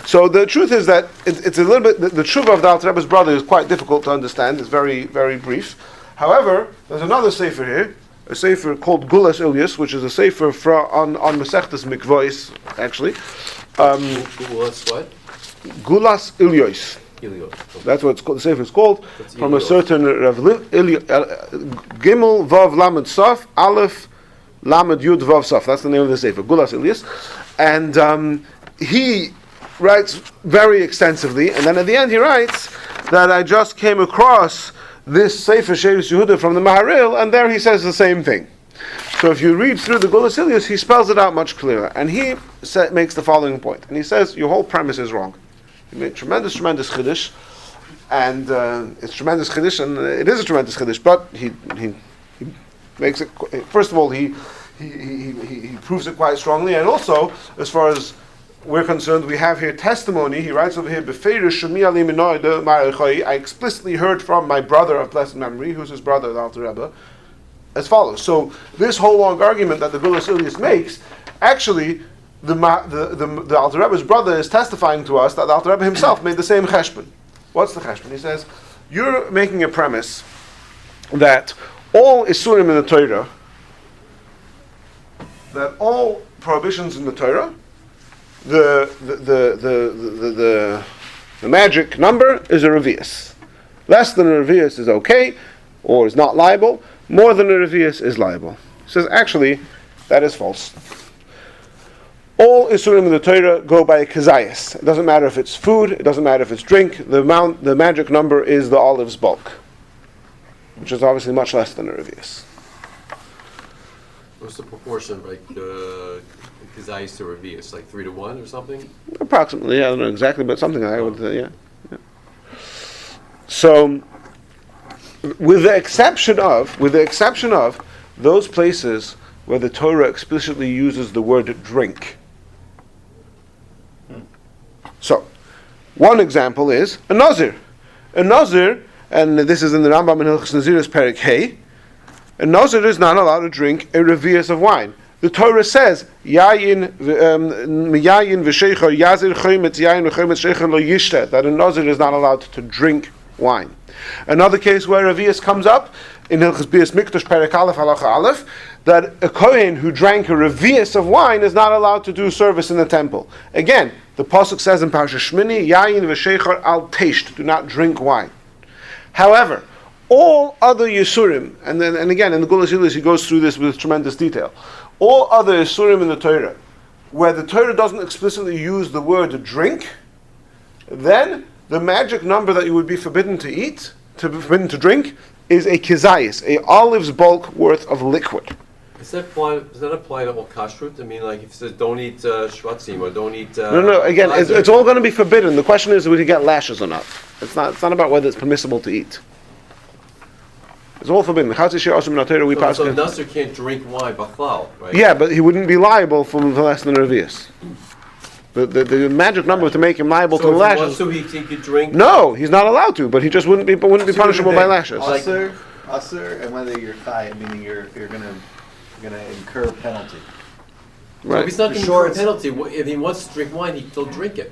Speaker 1: So the truth is that it's a little bit. The tshuva of the Alter Rebbe's brother is quite difficult to understand. It's very, very brief. However, there's another sefer here, a sefer called Gulas Ilyus, which is a sefer on Masechtas Mikvos, actually.
Speaker 2: Gulas what?
Speaker 1: Gulas Ilyus. That's what it's called. The sefer is called from a certain Rav Gimel Vav Lamed Sof Aleph Lamed Yud Vav Sof. That's the name of the sefer, Gulas Ilyus, and he writes very extensively. And then at the end he writes that I just came across this sefer Sheirus Yehuda from the Mahari, and there he says the same thing. So if you read through the Gulas Ilyus, he spells it out much clearer, and he makes the following point. And he says your whole premise is wrong. He made tremendous chiddush, and it's tremendous chiddush, and it is a tremendous chiddush. But he makes it. First of all, he proves it quite strongly, and also, as far as we're concerned, we have here testimony. He writes over here, I explicitly heard from my brother of blessed memory, who's his brother, the Alter Rebbe, as follows. So this whole long argument that the Gulas Ilyus makes, actually, the Alter Rebbe's brother is testifying to us that the Alter Rebbe himself made the same cheshbon. What's the cheshbon? He says, you're making a premise that all isurim in the Torah, that all prohibitions in the Torah, the magic number is a revius. Less than a revius is okay, or is not liable. More than a revius is liable. He says, actually, that is false. All isurim in the Torah go by kazayas. It doesn't matter if it's food, it doesn't matter if it's drink. The magic number is the olive's bulk, which is obviously much less than a revius.
Speaker 2: What's the proportion, like kazayas to revius, like 3-1 or something?
Speaker 1: Approximately, I don't know exactly, but something like that. Yeah. So, with the exception of those places where the Torah explicitly uses the word drink. So, one example is a nazir. A nazir, and this is in the Rambam in Hilchos Naziris Perek Hey, a nazir is not allowed to drink a revius of wine. The Torah says, yayin v'sheicha yazir chometz yayin v'chometz sheicha lo yishta, that a nazir is not allowed to drink wine. Another case where revius comes up in Hilchos Bias Mikdash Perek Aleph Halacha Aleph, that a kohen who drank a revius of wine is not allowed to do service in the temple. Again, the pasuk says in Parashat Shmini, yayin v'sheicha al teisht, do not drink wine. However, all other yisurim, and again in the Gulas Ilyus he goes through this with tremendous detail. All other yisurim in the Torah, where the Torah doesn't explicitly use the word drink, then the magic number that you would be forbidden to forbidden to drink, is a kizayis, a olive's bulk worth of liquid.
Speaker 2: Does that apply to all kashrut? I mean, like if it says don't eat shvatzim or don't eat...
Speaker 1: No. Again, it's all going to be forbidden. The question is, would you get lashes or not? It's not about whether it's permissible to eat. It's all forbidden. So
Speaker 2: Nasser can't drink wine, bachlal, right?
Speaker 1: Yeah, but he wouldn't be liable for less than a revius. The magic number to make him liable to lashes.
Speaker 2: So he could drink.
Speaker 1: No, he's not allowed to. But he just wouldn't be punishable by lashes.
Speaker 4: Usher, and whether you're chai, meaning you're going to You're going to incur penalty.
Speaker 2: So if he's not going to
Speaker 4: Sure,
Speaker 2: incur a penalty, if he wants to drink wine, he'll drink it.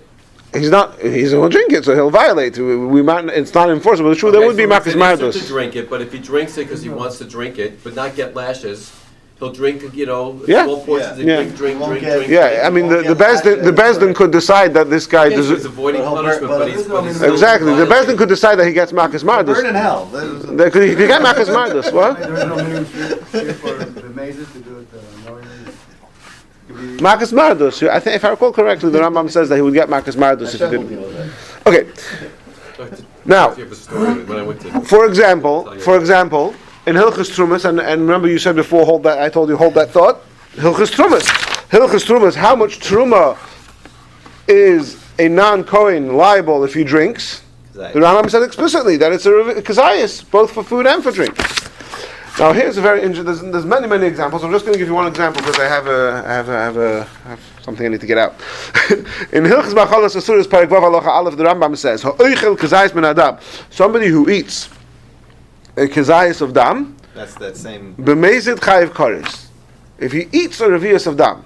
Speaker 1: He's not going to drink it, so he'll violate. It's not enforceable. The truth, there would be
Speaker 2: so
Speaker 1: Makas
Speaker 2: it's an insult
Speaker 1: Mardos.
Speaker 2: to drink it, but if he drinks it because he wants to drink it, but not get lashes, he'll drink, small portions
Speaker 1: Yeah.
Speaker 2: and drink.
Speaker 1: Yeah, I mean, the Bezdin could decide that this guy
Speaker 2: He's
Speaker 1: does.
Speaker 2: avoiding punishment, but he's still
Speaker 1: Exactly, the
Speaker 2: violating.
Speaker 1: Bezdin could decide that he gets Makas
Speaker 4: Burn in
Speaker 1: Mardos.
Speaker 4: hell.
Speaker 1: He could get Makas Mardos. What?
Speaker 5: There is no minimum share for the mazes to do it knowingly.
Speaker 1: Makas Mardos. I think, if I recall correctly, the Rambam says that he would get Makas Mardos if he didn't. Okay. Now,
Speaker 2: You have a story when I went to.
Speaker 1: for example, in Hilchas Trumas, and remember you said before, hold that thought. Hilchas Trumas, how much Truma is a non-Kohen liable if he drinks? The Rambam said explicitly that it's a kazayis, both for food and for drink. Now here's a very interesting. There's many examples. I'm just going to give you one example because I have something I need to get out. In Hilchas Machalas Asuras Parek Vav Halacha Aleph, the Rambam says, "Ha'oichel kazayis min adam." Somebody who eats a kazayis of dam,
Speaker 4: That's that same.
Speaker 1: b'mezid chayiv kares. If he eats a revius of dam,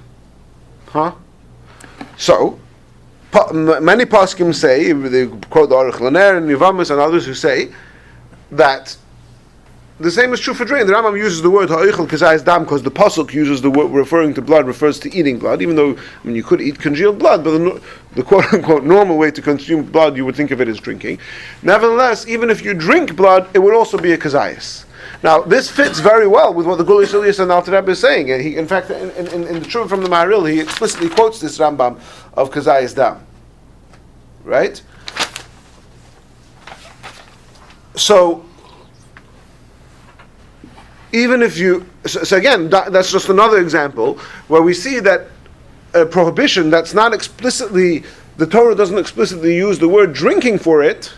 Speaker 1: So many poskim say, they quote the Aruch Laner and Yivamis and others who say that the same is true for drink. The Rambam uses the word ha'oichel kazayis dam because the pasuk uses the word referring to blood, refers to eating blood, even though you could eat congealed blood, but the quote-unquote normal way to consume blood, you would think of it as drinking. Nevertheless, even if you drink blood, it would also be a kazayis. Now, this fits very well with what the Gulish Elias and Alter Rebbe is saying. And he, in fact, in the Truva from the Mahari, he explicitly quotes this Rambam of kazayis dam. Right? So, even if you, so again, that's just another example where we see that a prohibition that's not explicitly, the Torah doesn't explicitly use the word drinking for it.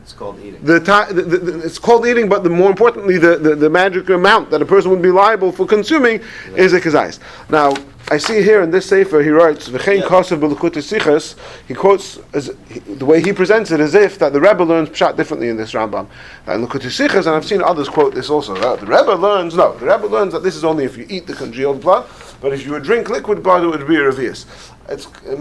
Speaker 4: It's called eating.
Speaker 1: It's called eating, but more importantly, the magic amount that a person would be liable for consuming is a kazayis. Now, I see here in this sefer he writes, "V'chein kasav b'Likutei Sichos." He quotes the way he presents it as if that the Rebbe learns pshat differently in this Rambam. Now, in Likutei Sichos, and I've seen others quote this also. The Rebbe learns that this is only if you eat the congealed blood, but if you would drink liquid blood, it would be a revius. To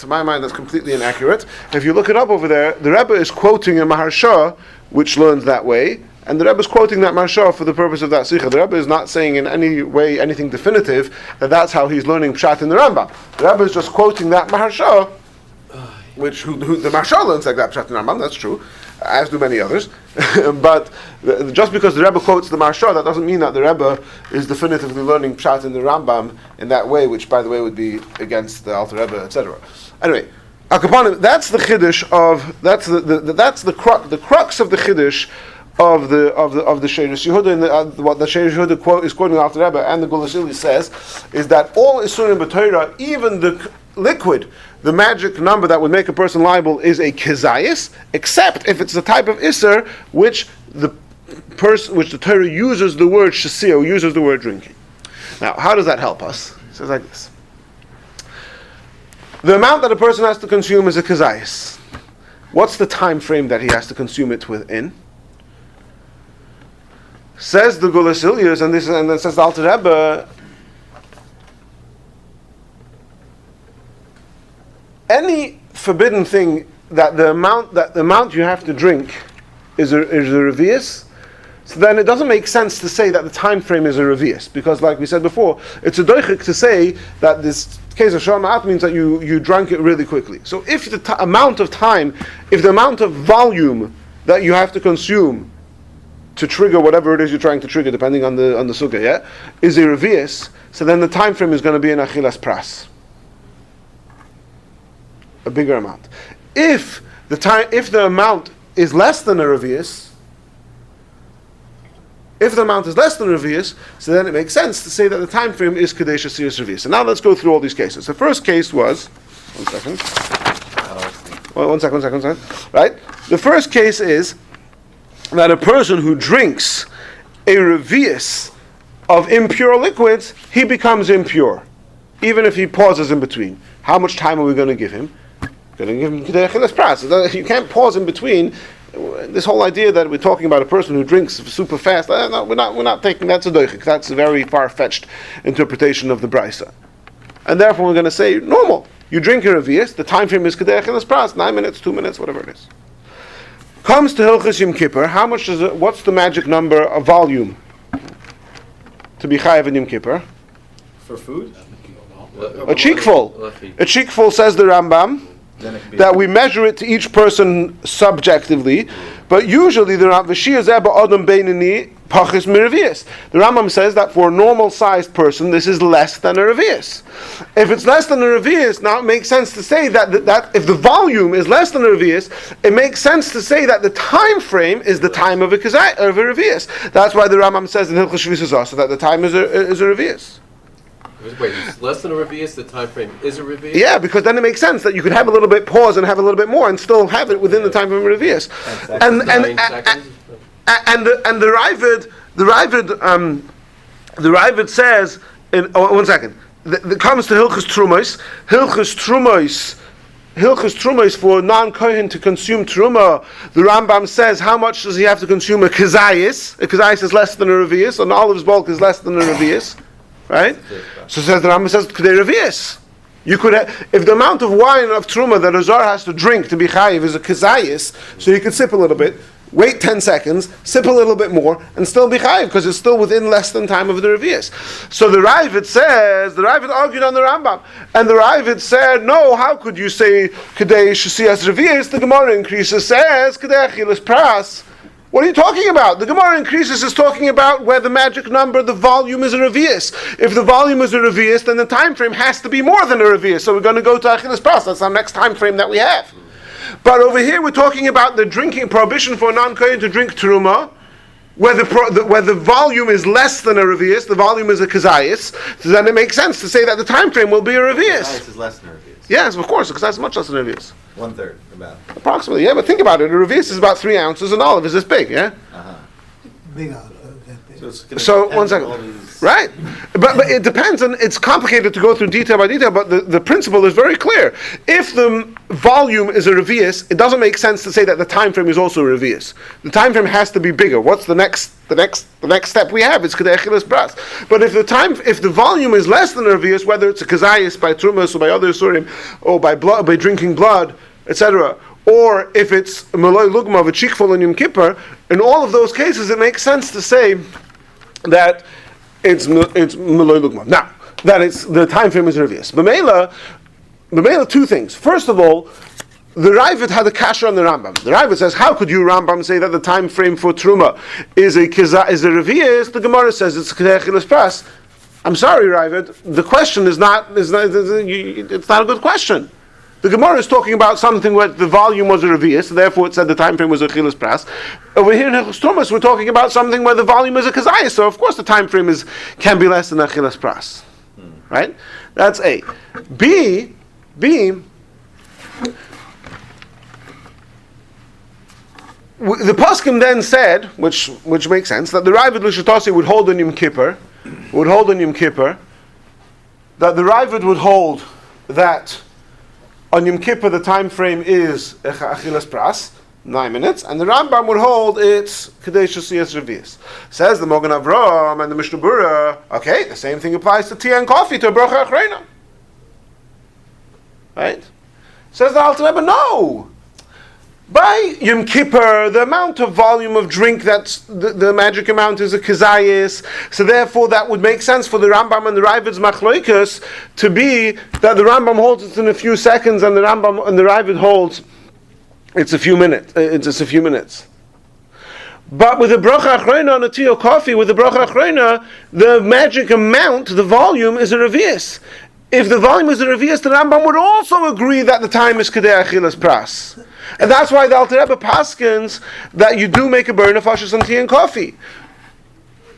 Speaker 1: my mind, that's completely inaccurate. If you look it up over there, the Rebbe is quoting a Maharsha, which learns that way, and the Rebbe is quoting that Maharsha for the purpose of that Sikha. The Rebbe is not saying in any way anything definitive that that's how he's learning Pshat in the Rambam. The Rebbe is just quoting that Maharsha, who the Maharsha learns like that Pshat in the Rambam, that's true, as do many others. But just because the Rebbe quotes the Maharsha, that doesn't mean that the Rebbe is definitively learning Pshat in the Rambam in that way, which, by the way, would be against the Alter Rebbe, etc. Anyway, that's the Chiddush of that's the crux of the Chiddush of the Sheirosh Yehuda, and what the Sheirosh Yehuda is quoting the Alter Rebbe and the Gulish Elias says is that all Isurim b'Torah, even the liquid, the magic number that would make a person liable is a kazayis, except if it's the type of isser which the Torah uses the word shasio, uses the word drinking. Now, how does that help us? It says like this: the amount that a person has to consume is a kazayis. What's the time frame that he has to consume it within? Says the Gulish Elias, and then says the Alter Rebbe, any forbidden thing that the amount you have to drink is a revius, so then it doesn't make sense to say that the time frame is a revius, because like we said before, it's a doichik to say that this case of shalma'at means that you drank it really quickly. So if the amount of time, if the amount of volume that you have to consume to trigger whatever it is you're trying to trigger, depending on the sugya, is a revius, so then the time frame is going to be an achilas pras, a bigger amount. If the amount is less than a revius, so then it makes sense to say that the time frame is kadesh asirus revius. And now let's go through all these cases. The first case was, one second. Right? The first case is that a person who drinks a revius of impure liquids, he becomes impure, even if he pauses in between. How much time are we going to give him? Going to give him kedechilas pras. You can't pause in between this whole idea that we're talking about a person who drinks super fast, no, we're not taking that's a doichik. That's a very far-fetched interpretation of the brisa. And therefore we're going to say, normal. You drink your revius, the time frame is kedei achilas pras, 9 minutes, 2 minutes, whatever it is. Comes to Hilchos Yom Kippur, how much is it, what's the magic number of volume to be chayav in Yom Kippur?
Speaker 3: For food?
Speaker 1: A cheekful. A cheekful, says the Rambam, that we measure it to each person subjectively, but usually the Rambam says that for a normal-sized person, this is less than a revius. If it's less than a revius, now it makes sense to say that if the volume is less than a revius, it makes sense to say that the time frame is the time of a revius. That's why the Rambam says in Hilchos Shvisas also that the time is a revius.
Speaker 2: Wait, it's less than a revius, the time frame is a revius?
Speaker 1: Yeah, because then it makes sense that you could have a little bit pause and have a little bit more and still have it within the time frame of revius. And the Ravid says in 1 second. It comes to Hilchos Trumos for non-kohen to consume truma. The Rambam says how much does he have to consume a kazayis? A kazayis is less than a revius. An olive's bulk is less than a revius. Right? So says the Rambam says kedei revius. You could if the amount of wine of truma that a zar has to drink to be chayiv is a kazayis, so you could sip a little bit, wait 10 seconds, sip a little bit more, and still be chayiv because it's still within less than time of the revius. So the Ravid argued on the Rambam, and the Ravid said, no, how could you say kedei shesiyas revius? The Gemara increases says kedei achilas pras. What are you talking about? The Gemara in Krisis is talking about where the magic number, the volume is a revius. If the volume is a revius, then the time frame has to be more than a revius. So we're going to go to Achilas Pras. That's our next time frame that we have. But over here we're talking about the drinking prohibition for a non-kohen to drink teruma, where the volume is less than a revius, the volume is a kazayis. So then it makes sense to say that the time frame will be a revius.
Speaker 4: Kazayis is less than a revius.
Speaker 1: Yes, of course, because that's much less than a revius.
Speaker 4: 1/3, about.
Speaker 1: Approximately, yeah, but think about it. A revius is about 3 ounces, an olive is this big, yeah?
Speaker 6: Big olive.
Speaker 1: So 1 second. Right. But it depends, and it's complicated to go through detail by detail, but the principle is very clear. If the volume is a revius, it doesn't make sense to say that the time frame is also a revius. The time frame has to be bigger. What's the next step we have? It's kedei achilas pras. But if the volume is less than a revius, whether it's a kazayis by trumas or by other surim, or by blood, by drinking blood, etc., or if it's maloi lugma of a cheekful in Yom Kippur, in all of those cases it makes sense to say that it's maloi lugma. Now, that it's the time frame is revius. B'meila, two things. First of all, the Ravid had a kasha on the Rambam. The Ravid says, how could you, Rambam, say that the time frame for truma is a revius? The Gemara says it's kedei achilas pras. I'm sorry, Ravid. The question is not. It's not a good question. The Gemara is talking about something where the volume was a revius, therefore it said the time frame was a achilas pras. Over here in Hilchos Trumas, we're talking about something where the volume is a kazayis, so of course the time frame can be less than achilas pras. Right? That's A. B. The Poskim then said, which makes sense, that the Ravid L'Shatasi would hold on Yom Kippur, that the Ravid would hold that on Yom Kippur the time frame is achilas pras, 9 minutes, and the Rambam would hold it's kedei shesiyas revius. Says the Mogen Avraham and the Mishnah Berurah, okay, the same thing applies to tea and coffee, to a bracha achrona. Right? Says the Alter Rebbe, no. By Yom Kippur, the amount of volume of drink that's the magic amount is a kazayis, so therefore that would make sense for the Rambam and the Ravid's machloikas to be that the Rambam holds it in a few seconds and the Rambam and the Ravid holds it's a few minutes. But with the bracha achrona on a tea or coffee, with the bracha achrona, the magic amount, the volume is a revius. If the volume is a revius, the Rambam would also agree that the time is kedei achilas pras. And that's why the Alter Rebbe paskins that you do make a borre nefashos on tea and coffee.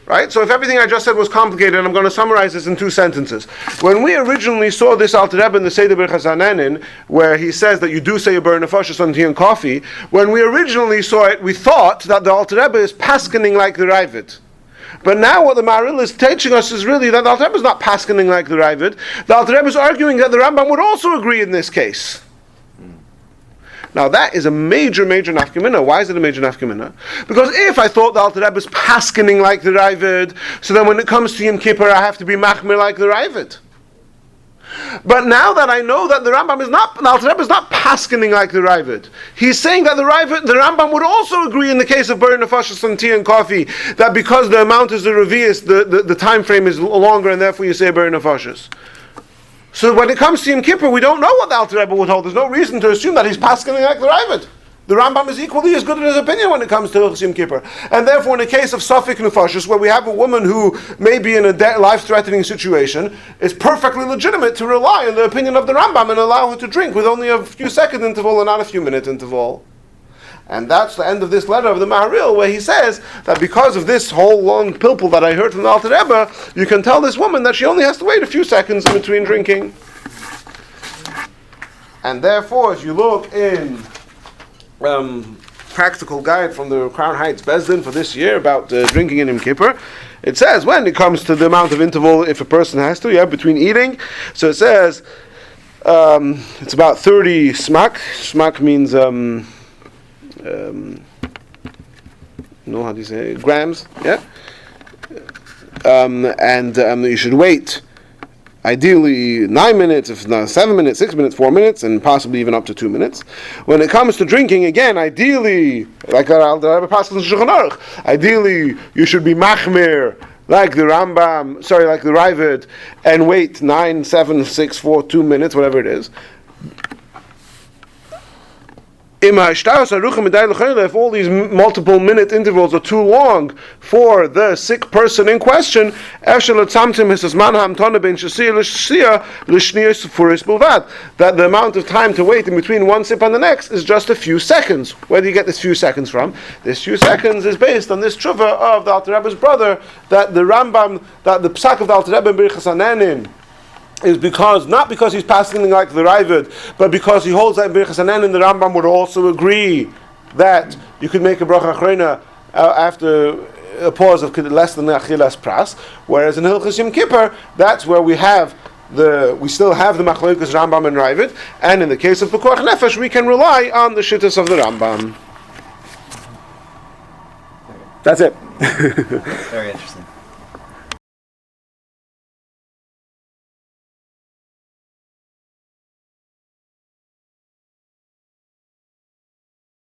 Speaker 1: Right? So if everything I just said was complicated, I'm going to summarize this in 2 sentences. When we originally saw this Alter Rebbe in the Seder Birchas Hanenin, where he says that you do say a borre nefashos on tea and coffee, when we originally saw it, we thought that the Alter Rebbe is paskining like the Ravid. But now what the Mahari is teaching us is really that the Alter Rebbe is not paskining like the Ravid. The Alter Rebbe is arguing that the Rambam would also agree in this case. Now that is a major nafkamina. Why is it a major nafkamina? Because if I thought the Alter Rebbe is paskening like the Ravid, so then when it comes to Yom Kippur, I have to be machmir like the Ravid. But now that I know that the Alter Rebbe is not paskening like the Ravid, he's saying that the Rambam would also agree in the case of Borre, Nefashos, and tea and coffee, that because the amount is the revius, the time frame is longer, and therefore you say Borre, Nefashos. So when it comes to Yom Kippur, we don't know what the Alter Rebbe would hold. There's no reason to assume that he's paskening like the Ravid. The Rambam is equally as good in his opinion when it comes to Yom Kippur. And therefore, in the case of Safek Nefashos, where we have a woman who may be in a life-threatening situation, it's perfectly legitimate to rely on the opinion of the Rambam and allow her to drink with only a few second interval and not a few minute interval. And that's the end of this letter of the Mahari, where he says that because of this whole long pilpul that I heard from the Alter Rebbe, you can tell this woman that she only has to wait a few seconds in between drinking. And therefore, if you look in practical guide from the Crown Heights Bezdin for this year about drinking in Yom Kippur, it says when it comes to the amount of interval if a person has to, between eating, so it says it's about 30 smak. Smak means how do you say grams? And you should wait ideally 9 minutes, if not 7 minutes, 6 minutes, 4 minutes, and possibly even up to 2 minutes. When it comes to drinking, again, ideally, like the Rebbe Pascal in Shulchan Aruch, ideally you should be machmir like the Ravid, and wait 9, 7, 6, 4, 2 minutes, whatever it is. If all these multiple minute intervals are too long for the sick person in question, that the amount of time to wait in between one sip and the next is just a few seconds. Where do you get this few seconds from? This few seconds is based on this tshuva of the Alter Rebbe's brother, that the Rambam, that the psak of the Alter Rebbe in Birchas Hananin is not because he's passing like the Ravid, but because he holds that in Birchas Hananin, the Rambam would also agree that you could make a bracha achrona after a pause of less than achilas pras. Whereas in Hilchos Yom Kippur, that's where we still have the machlokes Rambam and Ravid, and in the case of Pekuach Nefesh, we can rely on the shittas of the Rambam. That's it.
Speaker 4: Very interesting.